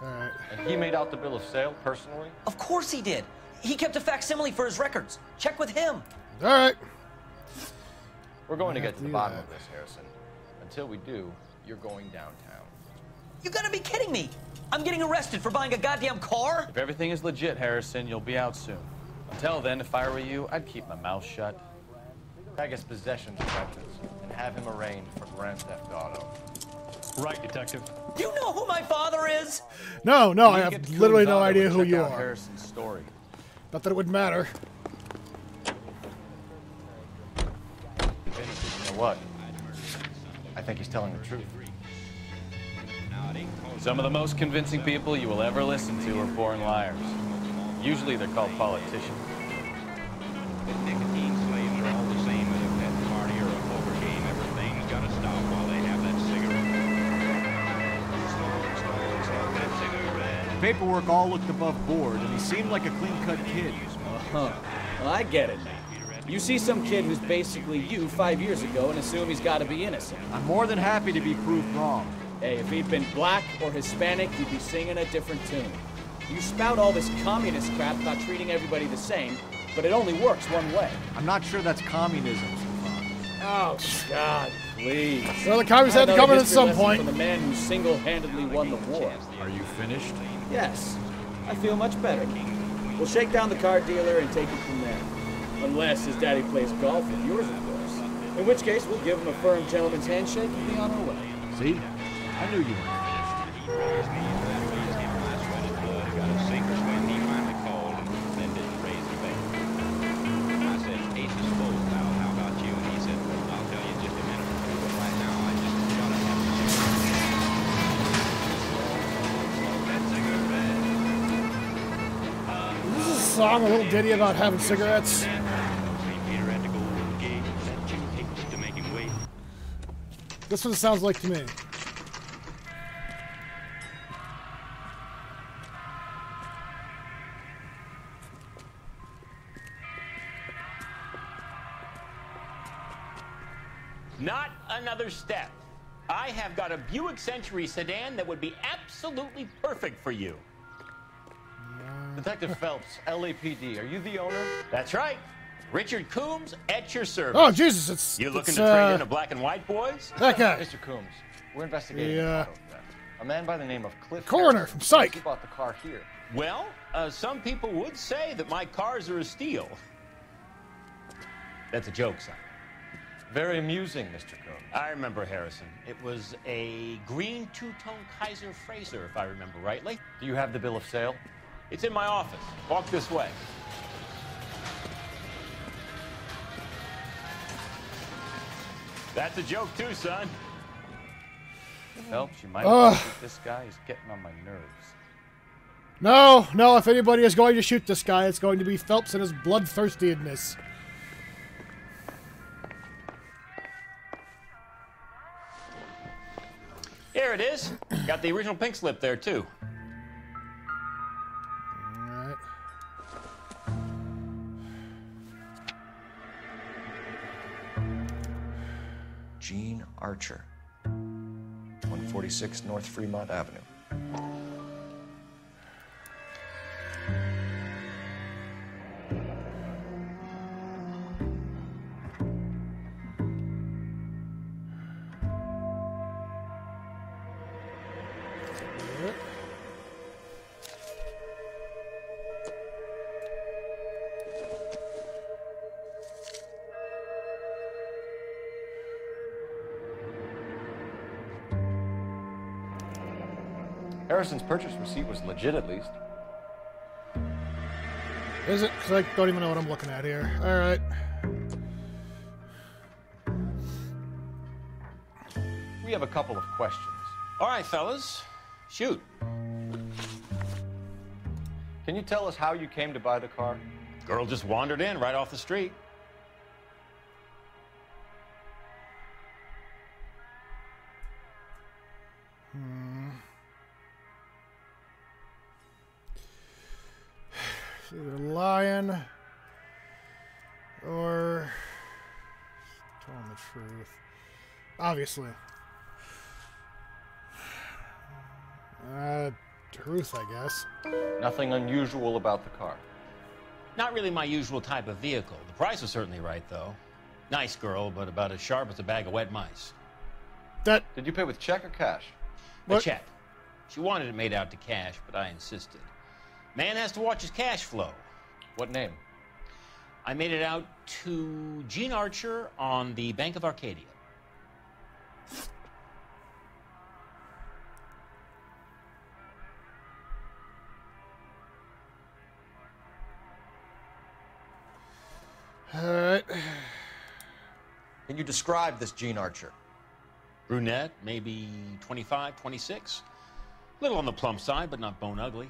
All right. And he made out the bill of sale personally? Of course he did. He kept a facsimile for his records. Check with him. All right. We're going to get to the bottom of this, Harrison. Until we do, you're going downtown. You gotta be kidding me. I'm getting arrested for buying a goddamn car? If everything is legit, Harrison, you'll be out soon. Until then, if I were you, I'd keep my mouth shut. I guess possession charges and have him arraigned for Grand Theft Auto. Right, Detective. Do you know who my father is? No, You I need to have get to literally Coombs no Auto idea and who check you out are. Harrison's story. Not that it would matter. You know what? I think he's telling the truth. Some of the most convincing people you will ever listen to are born liars. Usually they're called politicians. Nicotine slaves are all the same at a pet party or a poker game. Everything's got to stop while they have that cigarette. Smoke that cigarette. The paperwork all looked above board, and he seemed like a clean-cut kid. Well, I get it. You see some kid who's basically you 5 years ago and assume he's got to be innocent. I'm more than happy to be proved wrong. Hey, if he'd been black or Hispanic, you'd be singing a different tune. You spout all this communist crap about treating everybody the same, but it only works one way. I'm not sure that's communism, Stefan. Oh, God, please. Well, the communists had to come in at some point. From the man who single-handedly won the war. Are you finished? Yes. I feel much better. We'll shake down the car dealer and take it from there. Unless his daddy plays golf with yours, of course. In which case, we'll give him a firm gentleman's handshake and be on our way. See? I knew you weren't finished. Got a sinker's when he finally called and then didn't raise the bait. I said, Ace is full, pal. How about you? And he said, I'll tell you in just a minute. But right now, I just gotta have a smoke that cigarette. This is a song, a little ditty about having cigarettes. Peter had to go over the gate. That chick takes to make him wait. That's what it sounds like to me. Not another step. I have got a Buick Century sedan that would be absolutely perfect for you. Detective Phelps, LAPD, are you the owner? That's right. Richard Coombs at your service. Oh, Jesus, it's... You looking it's, to trade in a black and white, boys? That guy. Mr. Coombs, we're investigating The, auto theft. A man by the name of Cliff coroner Harrison from Psych. Who bought the car here? Well, some people would say that my cars are a steal. That's a joke, son. Very amusing, Mr. Coombs. I remember Harrison. It was a green two-tone Kaiser Frazer, if I remember rightly. Do you have the bill of sale? It's in my office. Walk this way. That's a joke too, son. Phelps, you might have to shoot this guy. He's getting on my nerves. No, if anybody is going to shoot this guy, it's going to be Phelps and his bloodthirstiness. Here it is. Got the original pink slip there, too. Alright. Gene Archer, 146 North Fremont Avenue. Harrison's purchase receipt was legit, at least. Is it? Because I don't even know what I'm looking at here. All right. We have a couple of questions. All right, fellas. Shoot. Can you tell us how you came to buy the car? Girl just wandered in right off the street. Either lying or telling the truth. Obviously. Truth, I guess. Nothing unusual about the car. Not really my usual type of vehicle. The price was certainly right, though. Nice girl, but about as sharp as a bag of wet mice. That. Did you pay with check or cash? A check. She wanted it made out to cash, but I insisted. Man has to watch his cash flow. What name? I made it out to Gene Archer on the Bank of Arcadia. All right. Can you describe this Gene Archer? Brunette, maybe 25, 26. A little on the plump side, but not bone ugly.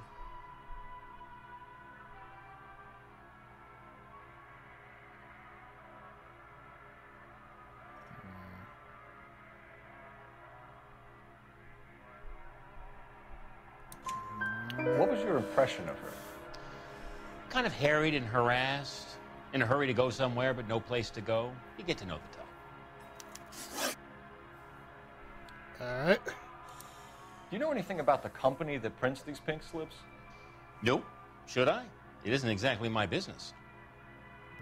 What was your impression of her? Kind of harried and harassed. In a hurry to go somewhere, but no place to go. You get to know the type. All right. Do you know anything about the company that prints these pink slips? Nope. Should I? It isn't exactly my business.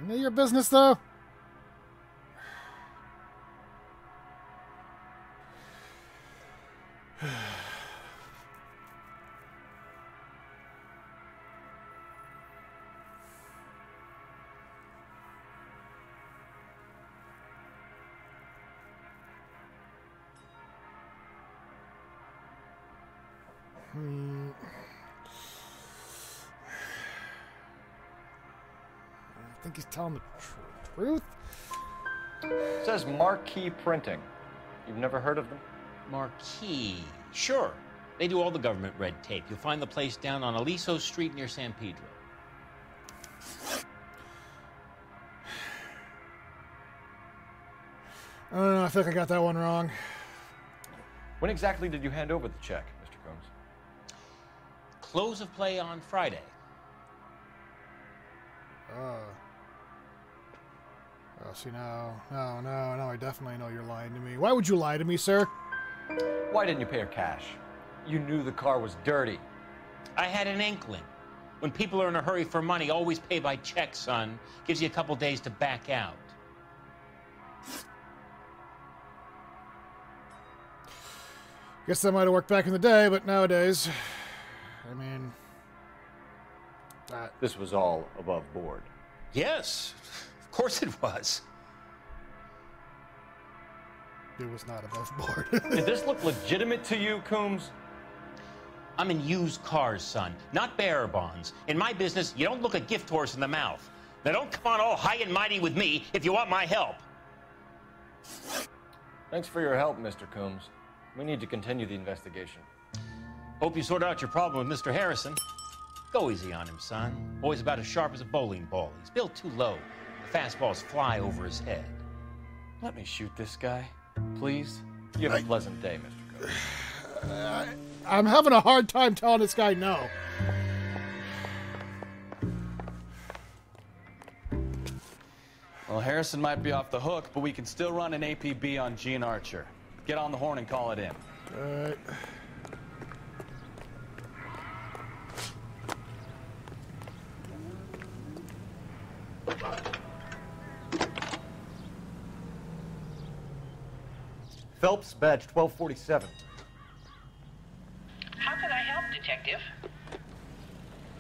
Isn't it your business, though? I think he's telling the truth. It says Marquee Printing. You've never heard of them? Marquee. Sure. They do all the government red tape. You'll find the place down on Aliso Street near San Pedro. I don't know. I think I got that one wrong. When exactly did you hand over the check, Mr. Combs? Close of play on Friday. Oh, see, no, I definitely know you're lying to me. Why would you lie to me, sir? Why didn't you pay her cash? You knew the car was dirty. I had an inkling. When people are in a hurry for money, always pay by check, son. Gives you a couple days to back out. Guess that might have worked back in the day, but nowadays, I mean... This was all above board. Yes, of course it was. It was not above board. Did this look legitimate to you, Coombs? I'm in used cars, son, not bearer bonds. In my business, you don't look a gift horse in the mouth. Now don't come on all high and mighty with me if you want my help. Thanks for your help, Mr. Coombs. We need to continue the investigation. Hope you sort out your problem with Mr. Harrison. Go easy on him, son. Boy's about as sharp as a bowling ball. He's built too low. The fastballs fly over his head. Let me shoot this guy, please. You have a pleasant day, Mr. Combs. I'm having a hard time telling this guy no. Well, Harrison might be off the hook, but we can still run an APB on Gene Archer. Get on the horn and call it in. All right. Phelps, badge 1247. How can I help, Detective?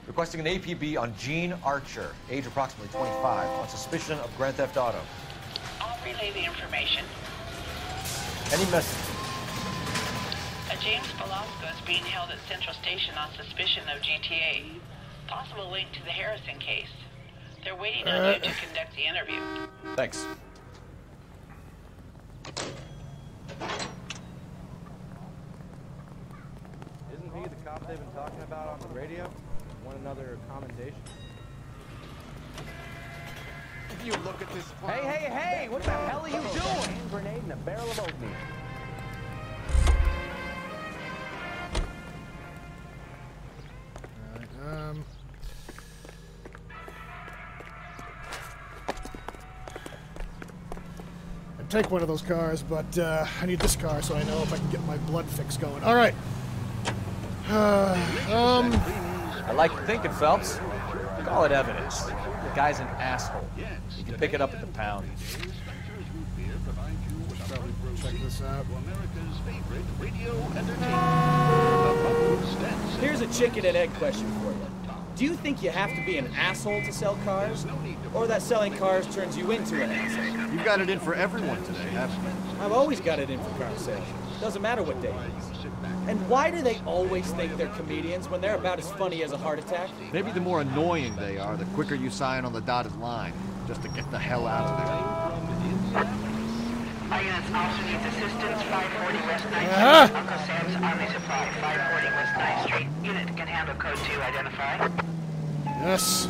Requesting an APB on Gene Archer, age approximately 25, on suspicion of grand theft auto. I'll relay the information. Any message? A James Velasco is being held at Central Station on suspicion of GTA. Possible link to the Harrison case. They're waiting on you to conduct the interview. Thanks. Isn't he the cop they've been talking about on the radio? Want another commendation? If you look at this... Hey! What the hell are you doing? Hand grenade and a barrel of oatmeal. I'd take one of those cars, but I need this car so I know if I can get my blood fix going. All right. I like your thinking, Phelps. Call it evidence. The guy's an asshole. You can pick it up at the pound. Check this out. Here's a chicken and egg question for you. Do you think you have to be an asshole to sell cars? Or that selling cars turns you into an asshole? You've got it in for everyone today, haven't you? I've always got it in for car sales. Doesn't matter what day it is. And why do they always think they're comedians when they're about as funny as a heart attack? Maybe the more annoying they are, the quicker you sign on the dotted line, just to get the hell out of there. All units also needs assistance, 540 West 9th Street, Uncle Sam's Army Supply, 540 West 9th Street. Unit can handle code 2, identify. Yes.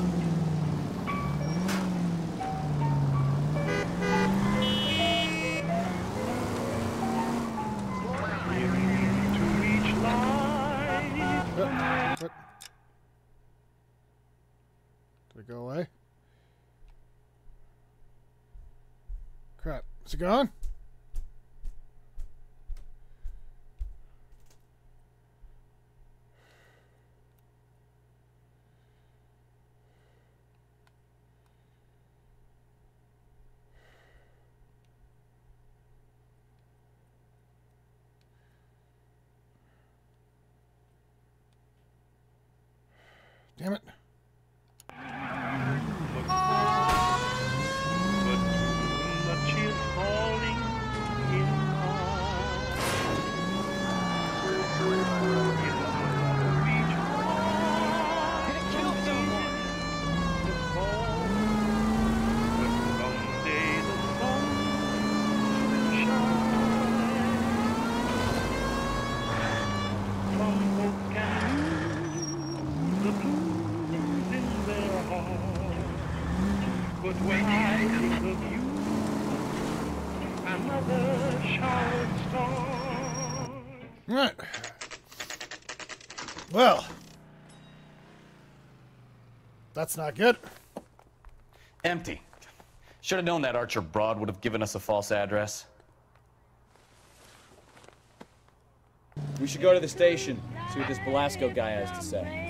Did it go away? Crap. Is it gone? Damn it. Right. Well, that's not good. Empty. Should have known that Archer broad would have given us a false address. We should go to the station, see what this Velasco guy has to say.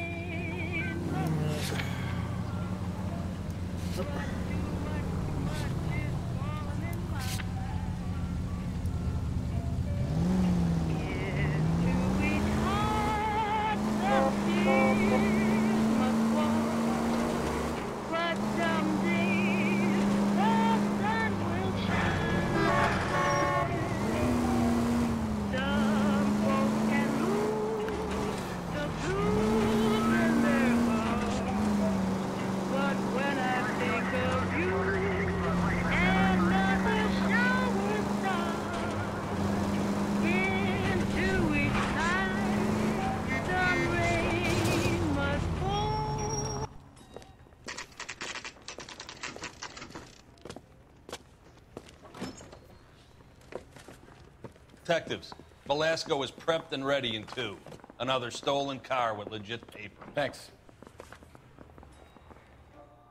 Detectives, Velasco is prepped and ready in 2. Another stolen car with legit paper. Thanks.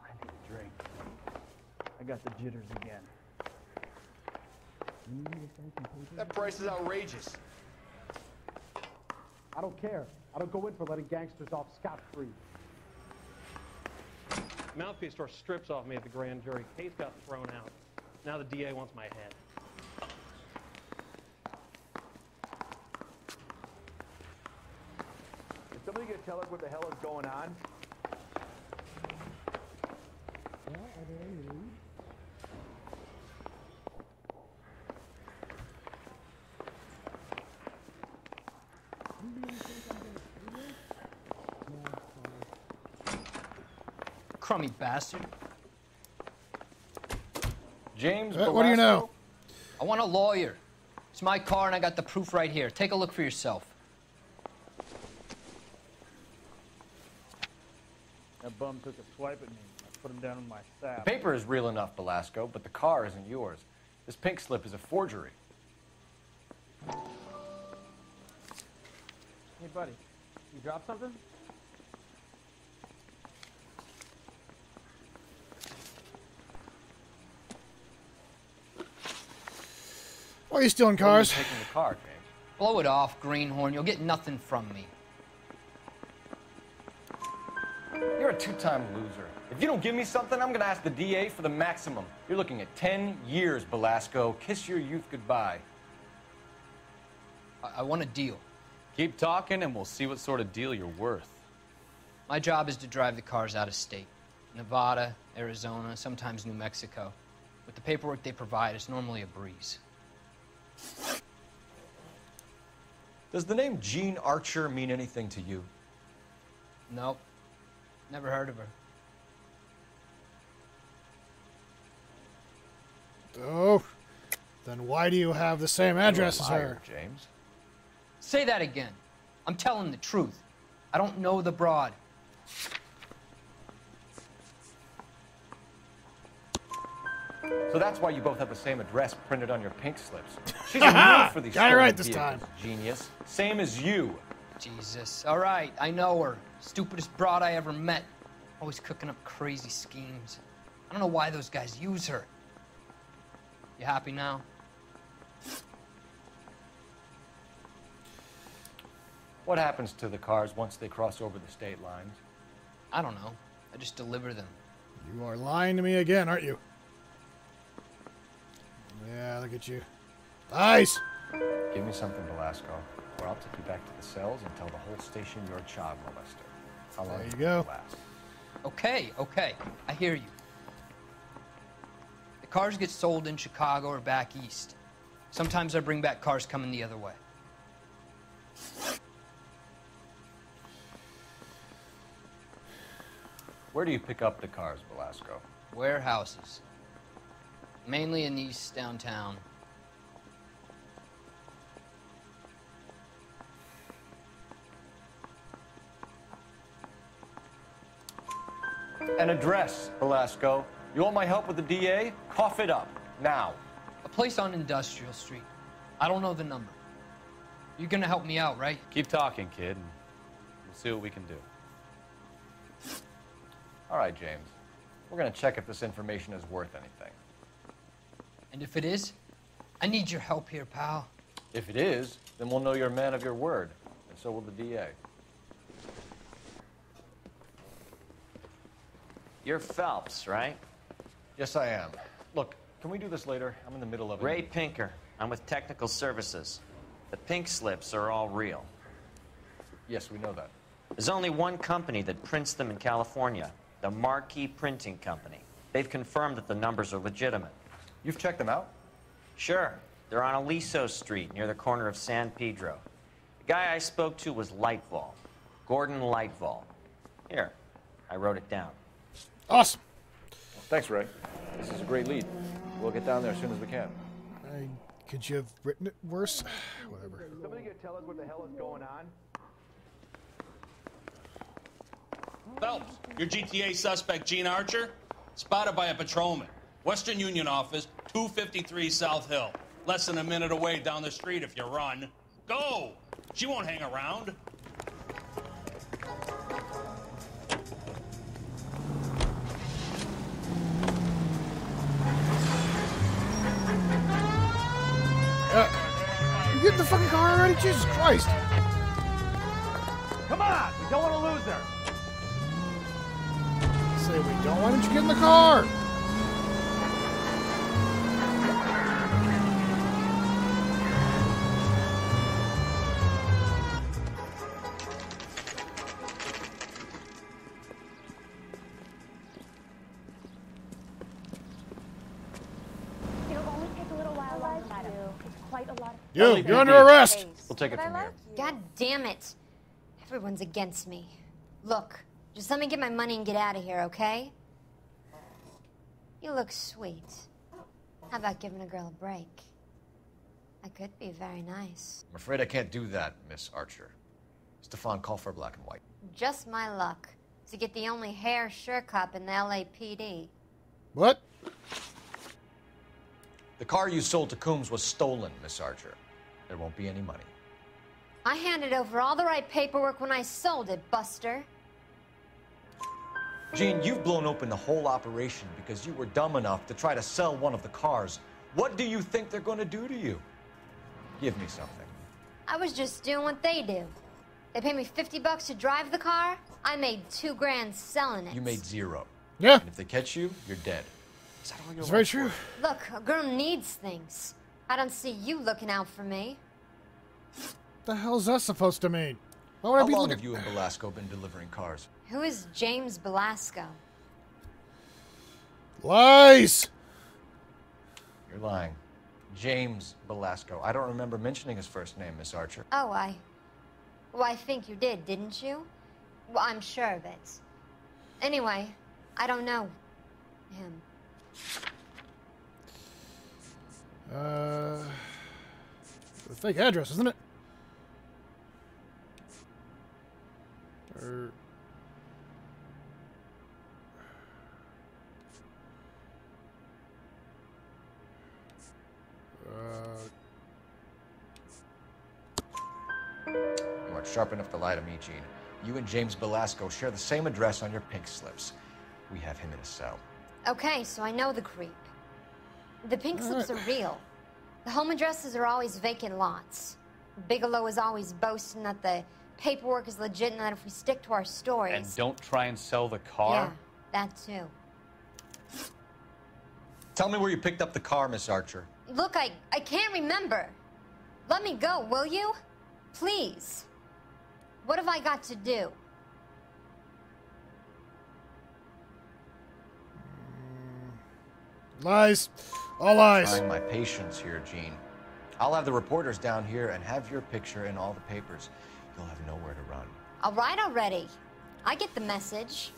I need a drink. I got the jitters again. That price is outrageous. I don't care. I don't go in for letting gangsters off scot-free. Mouthpiece tore strips off me at the grand jury. Case got thrown out. Now the DA wants my head. Is somebody gonna tell us what the hell is going on? crummy bastard. James, what do you know? I want a lawyer. It's my car and I got the proof right here. Take a look for yourself. That bum took a swipe at me. I put him down in my The sap. paper is real enough, Velasco, but the car isn't yours. This pink slip is a forgery. Hey, buddy, you dropped something? Why are you stealing cars? Taking the car, James. Blow it off, greenhorn. You'll get nothing from me. You're a two-time loser. If you don't give me something, I'm going to ask the DA for the maximum. You're looking at 10 years, Velasco. Kiss your youth goodbye. I want a deal. Keep talking and we'll see what sort of deal you're worth. My job is to drive the cars out of state. Nevada, Arizona, sometimes New Mexico. With the paperwork they provide, it's normally a breeze. Does the name Jean Archer mean anything to you? Nope. Never heard of her. Oh, then why do you have the same address as her? James. Say that again. I'm telling the truth. I don't know the broad. So that's why you both have the same address printed on your pink slips. She's immune for these Got it right stolen this vehicles, time. Genius. Same as you. Jesus. All right, I know her. Stupidest broad I ever met. Always cooking up crazy schemes. I don't know why those guys use her. You happy now? What happens to the cars once they cross over the state lines? I don't know. I just deliver them. You are lying to me again, aren't you? Yeah, look at you. Nice! Give me something, Velasco, or I'll take you back to the cells and tell the whole station you're a child molester. How long There you does go. it last? Okay. I hear you. The cars get sold in Chicago or back east. Sometimes I bring back cars coming the other way. Where do you pick up the cars, Velasco? Warehouses. Mainly in East downtown. An address, Velasco. You want my help with the DA? Cough it up, now. A place on Industrial Street. I don't know the number. You're gonna help me out, right? Keep talking, kid, and we'll see what we can do. All right, James. We're gonna check if this information is worth anything. And if it is, I need your help here, pal. If it is, then we'll know you're a man of your word, and so will the DA. You're Phelps, right? Yes, I am. Look, can we do this later? I'm in the middle of it. Ray Pinker. I'm with Technical Services. The pink slips are all real. Yes, we know that. There's only one company that prints them in California, the Marquee Printing Company. They've confirmed that the numbers are legitimate. You've checked them out? Sure. They're on Aliso Street, near the corner of San Pedro. The guy I spoke to was Lightval. Gordon Lightval. Here, I wrote it down. Awesome. Thanks, Ray. This is a great lead. We'll get down there as soon as we can. Could you have written it worse? Whatever. Somebody can tell us what the hell is going on? Phelps, your GTA suspect, Jean Archer, spotted by a patrolman. Western Union office, 253 South Hill. Less than a minute away down the street if you run. Go! She won't hang around. You get in the fucking car already? Jesus Christ. Come on! We don't want to lose her! Say we don't. Why don't you get in the car? It'll only take a little while longer, madam. It's quite a lot of... You're under arrest. We'll take it But from I here. God damn it. Everyone's against me. Look, just let me get my money and get out of here, okay? You look sweet. How about giving a girl a break? I could be very nice. I'm afraid I can't do that, Miss Archer. Stefan, call for black and white. Just my luck to get the only hair sure cop in the LAPD. What? The car you sold to Coombs was stolen, Miss Archer. There won't be any money. I handed over all the right paperwork when I sold it, Buster. Jean, you've blown open the whole operation because you were dumb enough to try to sell one of the cars. What do you think they're going to do to you? Give me something. I was just doing what they do. They paid me $50 to drive the car. I made $2 grand selling it. You made zero. Yeah. And if they catch you, you're dead. Is that all you're It's very true. Look, a girl needs things. I don't see you looking out for me. What the hell's that supposed to mean? Why would I How be long looking? have you and Belasco been delivering cars? Who is James Belasco? Lies! You're lying. James Belasco. I don't remember mentioning his first name, Miss Archer. Oh, well, I think you did, didn't you? Well, I'm sure of it. Anyway, I don't know him. A fake address, isn't it? Or... You aren't sharp enough to lie to me, Gene. You and James Belasco share the same address on your pink slips. We have him in a cell. Okay, so I know the creep. The pink slips are real. The home addresses are always vacant lots. Bigelow is always boasting that the paperwork is legit and that if we stick to our stories... And don't try and sell the car? Yeah, that too. Tell me where you picked up the car, Miss Archer. Look, I can't remember. Let me go, will you? Please. What have I got to do? Lies. All lies. Trying my patience here, Gene. I'll have the reporters down here and have your picture in all the papers. You'll have nowhere to run. All right already. I get the message.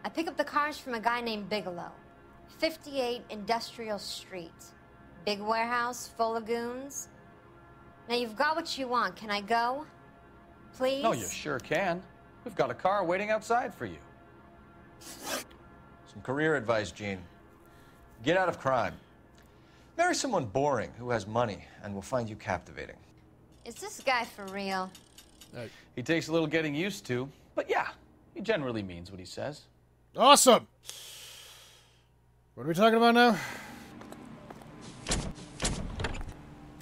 I pick up the cars from a guy named Bigelow. 58 Industrial Street. Big warehouse full of goons. Now you've got what you want. Can I go? Please? No, you sure can. We've got a car waiting outside for you. Some career advice, Gene. Get out of crime. Marry someone boring who has money and will find you captivating. Is this guy for real? He takes a little getting used to, but yeah, he generally means what he says. Awesome. What are we talking about now?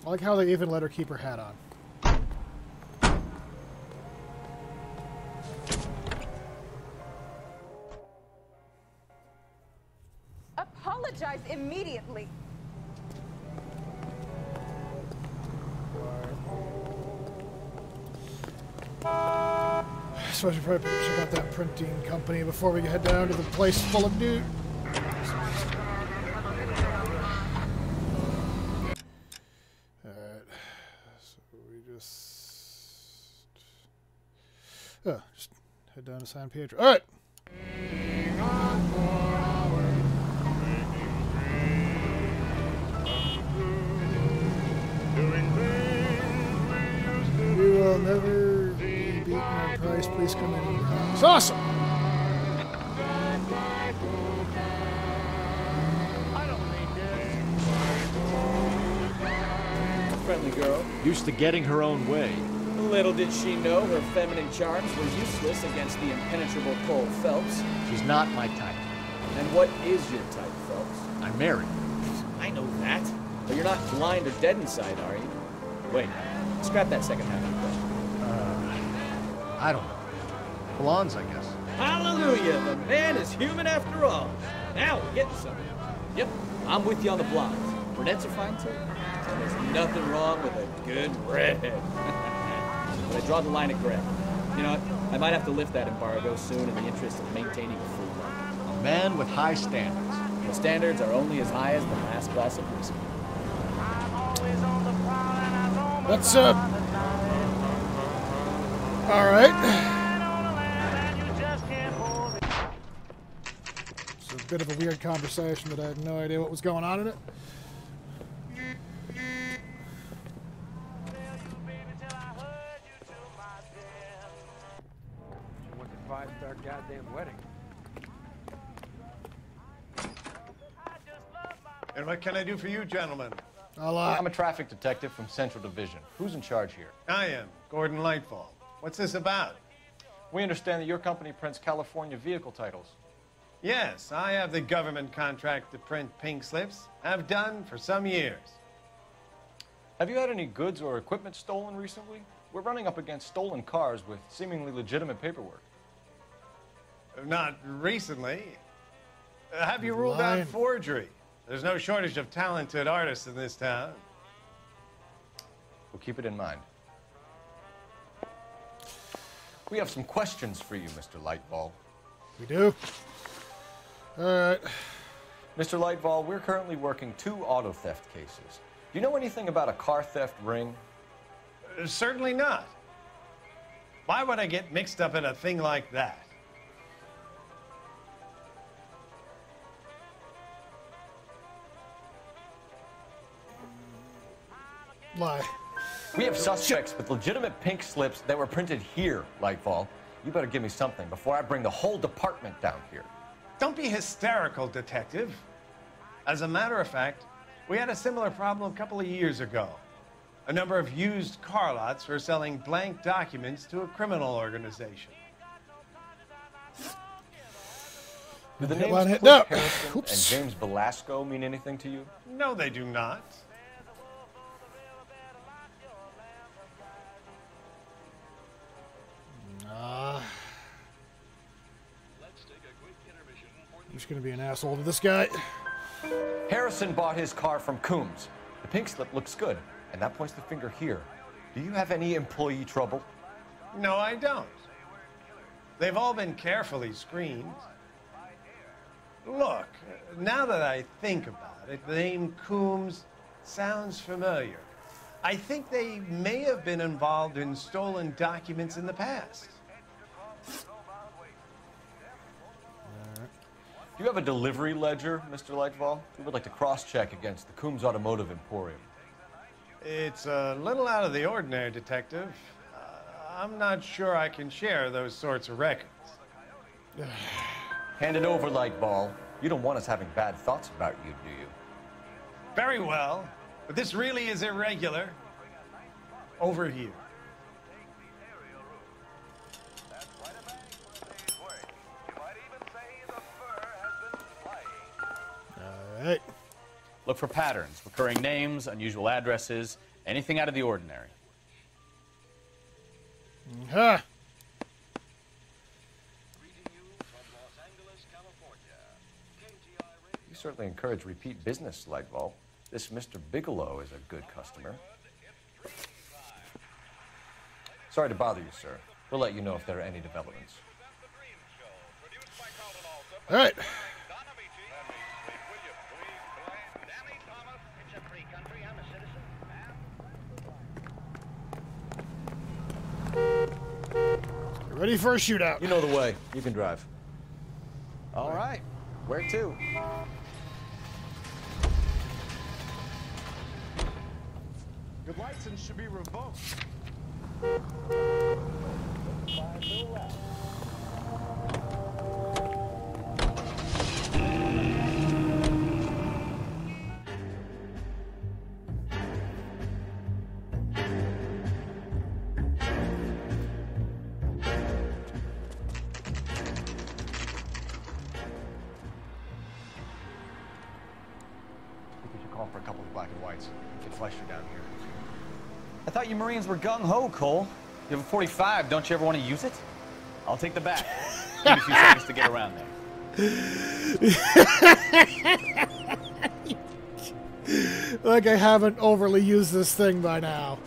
I like how they even let her keep her hat on. Apologize immediately. So I should probably check out that printing company before we head down to the place full of dude. Alright. So we just head down to San Pedro. Alright. We will never be beaten on price. Please come in your house. Awesome! Friendly girl. Used to getting her own way. Little did she know her feminine charms were useless against the impenetrable Cole Phelps. She's not my type. And what is your type, Phelps? I'm married. I know that. But you're not blind or dead inside, are you? Wait, scrap that second half of the question. I don't know. Blondes, I guess. Hallelujah! The man is human after all. Now we're getting somewhere. Yep, I'm with you on the blondes. Brunettes are fine too. And there's nothing wrong with a good redhead. But I draw the line at gray. You know what? I might have to lift that embargo soon in the interest of maintaining a free market. A man with high standards. The standards are only as high as the last glass of whiskey. That's, alright. So bit of a weird conversation that I had no idea what was going on in it. She wants a 5-star goddamn wedding. And what can I do for you, gentlemen? I'm a traffic detective from Central Division. Who's in charge here? I am, Gordon Lightfall. What's this about? We understand that your company prints California vehicle titles. Yes, I have the government contract to print pink slips. I've done for some years. Have you had any goods or equipment stolen recently? We're running up against stolen cars with seemingly legitimate paperwork. Not recently. Have you ruled out forgery? There's no shortage of talented artists in this town. We'll keep it in mind. We have some questions for you, Mr. Lightball. We do? All right. Mr. Lightball, we're currently working 2 auto theft cases. Do you know anything about a car theft ring? Certainly not. Why would I get mixed up in a thing like that? Lie. We have suspects with legitimate pink slips that were printed here, Lightfall. You better give me something before I bring the whole department down here. Don't be hysterical, Detective. As a matter of fact, we had a similar problem a couple of years ago. A number of used car lots were selling blank documents to a criminal organization. Do the names Cliff Harrison and James Velasco mean anything to you? No, they do not. I'm just going to be an asshole to this guy. Harrison bought his car from Coombs. The pink slip looks good, and that points the finger here. Do you have any employee trouble? No, I don't. They've all been carefully screened. Look, now that I think about it, the name Coombs sounds familiar. I think they may have been involved in stolen documents in the past. Do you have a delivery ledger, Mr. Lightfall? We would like to cross-check against the Coombs Automotive Emporium. It's a little out of the ordinary, Detective. I'm not sure I can share those sorts of records. Hand it over, Lightball. You don't want us having bad thoughts about you, do you? Very well, but this really is irregular. Over here. All right. Look for patterns, recurring names, unusual addresses, anything out of the ordinary. Huh. You certainly encourage repeat business, Lightball. This Mr. Bigelow is a good customer. Sorry to bother you, sir. We'll let you know if there are any developments. All right. Ready for a shootout. You know the way. You can drive. All right. Where to? Your license should be revoked. For a couple of black and whites. Get Fleischer down here. I thought you Marines were gung-ho, Cole. You have a 45. Don't you ever want to use it? I'll take the back. Give me a few seconds to get around there. Like I haven't overly used this thing by now.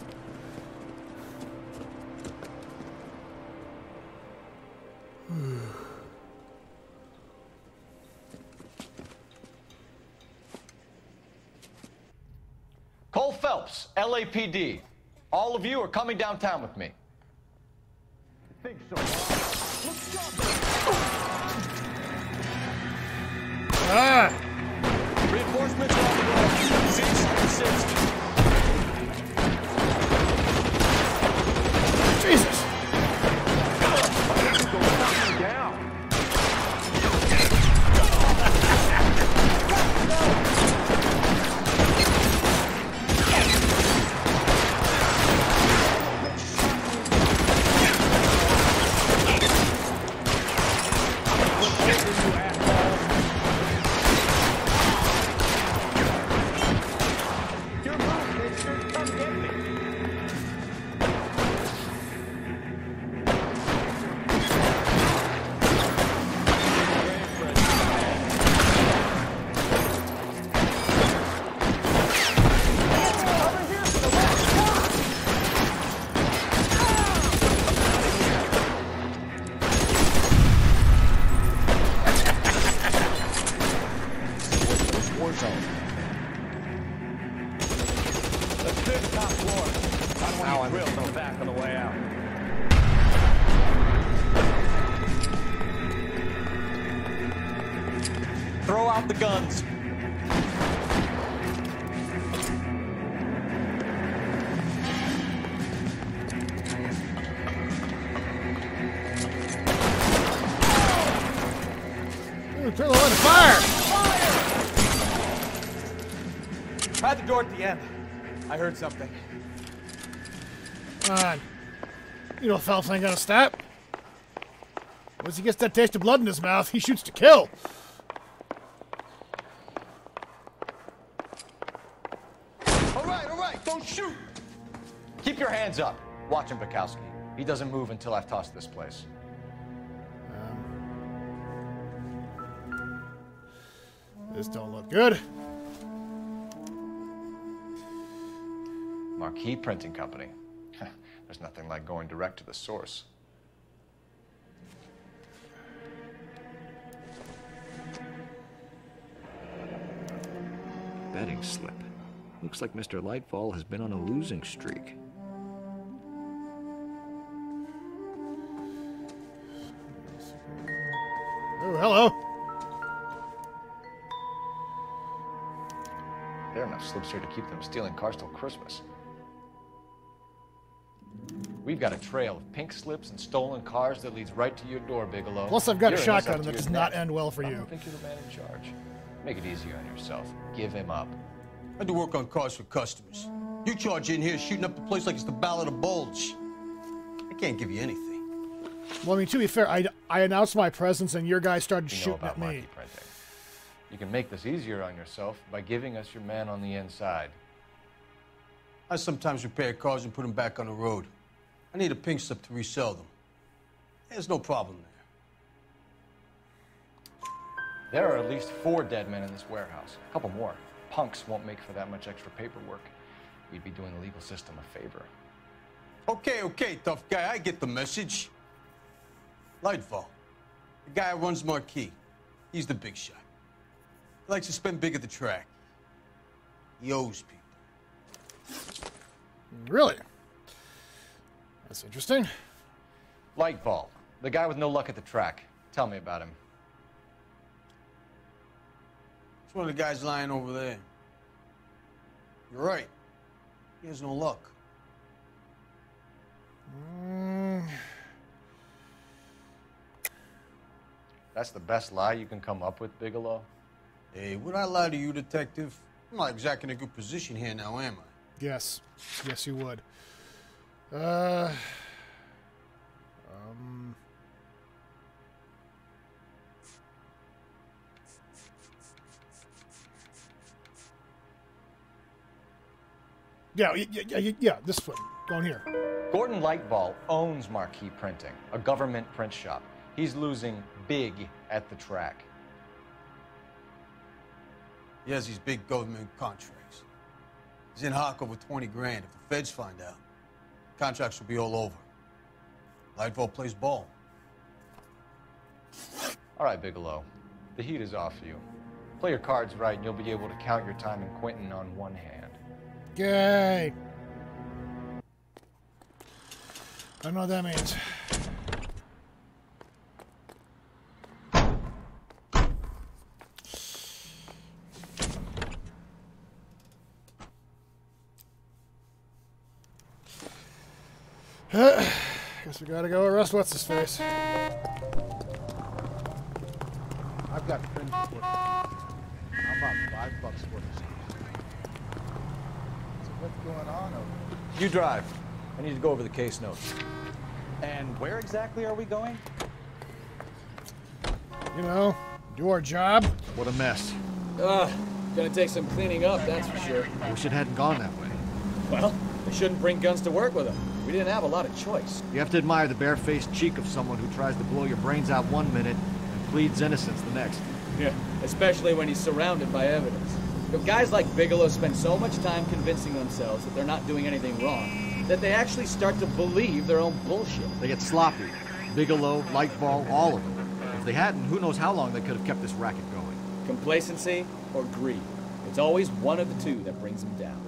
Cole Phelps, LAPD. All of you are coming downtown with me. I think so. Let's go. Ah! Reinforcements are on the way. Cease and desist. Jesus! Throw out the guns. Ooh, turn the line of fire! Had the door at the end. I heard something. Come on. You know Phelps ain't gonna stop. Once he gets that taste of blood in his mouth, he shoots to kill. All right, don't shoot! Keep your hands up. Watch him, Bukowski. He doesn't move until I've tossed this place. This don't look good. Marquee Printing Company. There's nothing like going direct to the source. Betting slip. Looks like Mr. Lightfall has been on a losing streak. Oh, hello. There are enough slips here to keep them stealing cars till Christmas. We've got a trail of pink slips and stolen cars that leads right to your door, Bigelow. Plus, I've got a You're in this shotgun, up and to that your does not neck. end well for I you. don't think you're the man in charge. Make it easier on yourself. Give him up. I do work on cars for customers. You charge in here shooting up the place like it's the Ballad of Bulge. I can't give you anything. Well, I mean, to be fair, I announced my presence, and your guy started You know shooting about at me. marquee printing. You can make this easier on yourself by giving us your man on the inside. I sometimes repair cars and put them back on the road. I need a pink slip to resell them. There's no problem there. There are at least 4 dead men in this warehouse. A couple more. Punks won't make for that much extra paperwork. We'd be doing the legal system a favor. Okay, tough guy. I get the message. Lightfall, the guy who runs Marquee. He's the big shot. He likes to spend big at the track. He owes people. Really? That's interesting. Lightfall, the guy with no luck at the track. Tell me about him. It's one of the guys lying over there. You're right. He has no luck. That's the best lie you can come up with, Bigelow? Hey, would I lie to you, detective? I'm not exactly in a good position here now, am I? Yes. Yes, you would. Yeah, this one. Going here. Gordon Lightfall owns Marquee Printing, a government print shop. He's losing big at the track. He has these big government contracts. He's in hock over 20 grand. If the feds find out, contracts will be all over. Lightfall plays ball. All right, Bigelow. The heat is off you. Play your cards right and you'll be able to count your time in Quentin on one hand. Yay! I don't know what that means. Guess we gotta go arrest what's-his-face. I've got friends working. How about $5 worth of stuff? So what's going on over there? You drive. I need to go over the case notes. And where exactly are we going? You know, do our job. What a mess. Gonna take some cleaning up, that's for sure. I wish it hadn't gone that way. Well, they shouldn't bring guns to work with them. We didn't have a lot of choice. You have to admire the barefaced cheek of someone who tries to blow your brains out one minute and pleads innocence the next. Yeah, especially when he's surrounded by evidence. You know, guys like Bigelow spend so much time convincing themselves that they're not doing anything wrong that they actually start to believe their own bullshit. They get sloppy. Bigelow, Lightball, all of them. If they hadn't, who knows how long they could have kept this racket going. Complacency or greed. It's always one of the two that brings them down.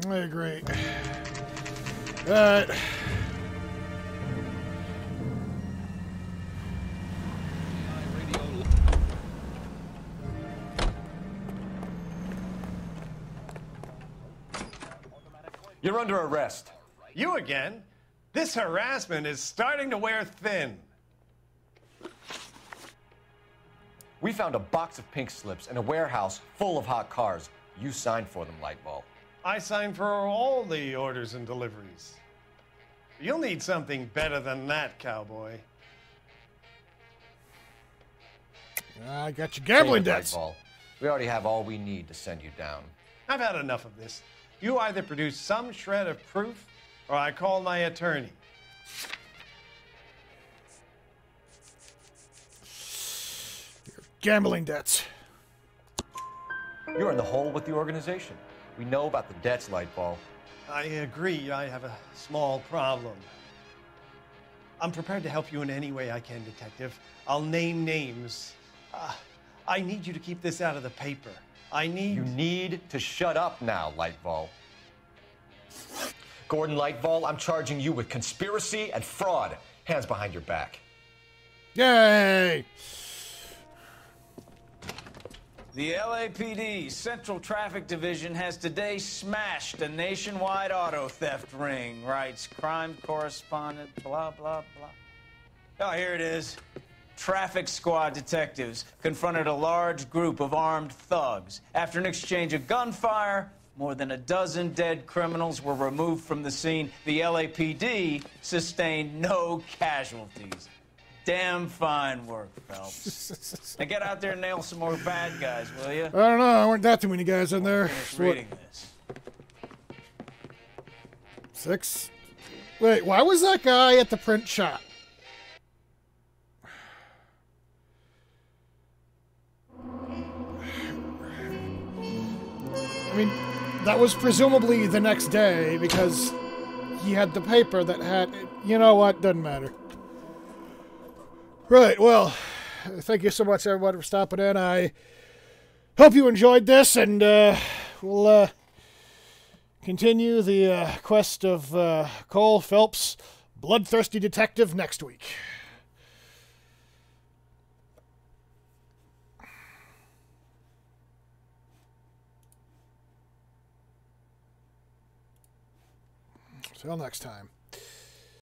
I agree. Alright. You're under arrest. You again? This harassment is starting to wear thin. We found a box of pink slips in a warehouse full of hot cars. You signed for them, Lightball. I signed for all the orders and deliveries. You'll need something better than that, cowboy. I got your gambling debts. Lightball. We already have all we need to send you down. I've had enough of this. You either produce some shred of proof, or I call my attorney. Your gambling debts. You're in the hole with the organization. We know about the debts, Lightball. I agree. I have a small problem. I'm prepared to help you in any way I can, Detective. I'll name names. I need you to keep this out of the paper. You need to shut up now, Lightball. Gordon Lightball, I'm charging you with conspiracy and fraud. Hands behind your back. Yay! The LAPD Central Traffic Division has today smashed a nationwide auto theft ring, writes crime correspondent, blah, blah, blah. Oh, here it is. Traffic squad detectives confronted a large group of armed thugs. After an exchange of gunfire, more than a dozen dead criminals were removed from the scene. The LAPD sustained no casualties. Damn fine work, Phelps. Now get out there and nail some more bad guys, will you? I don't know. There weren't that too many guys in there. Reading this. 6? Wait, why was that guy at the print shop? I mean, that was presumably the next day because he had the paper that had... You know what? Doesn't matter. Right, well, thank you so much, everyone, for stopping in. I hope you enjoyed this, and we'll continue the quest of Cole Phelps, bloodthirsty detective, next week. Till next time.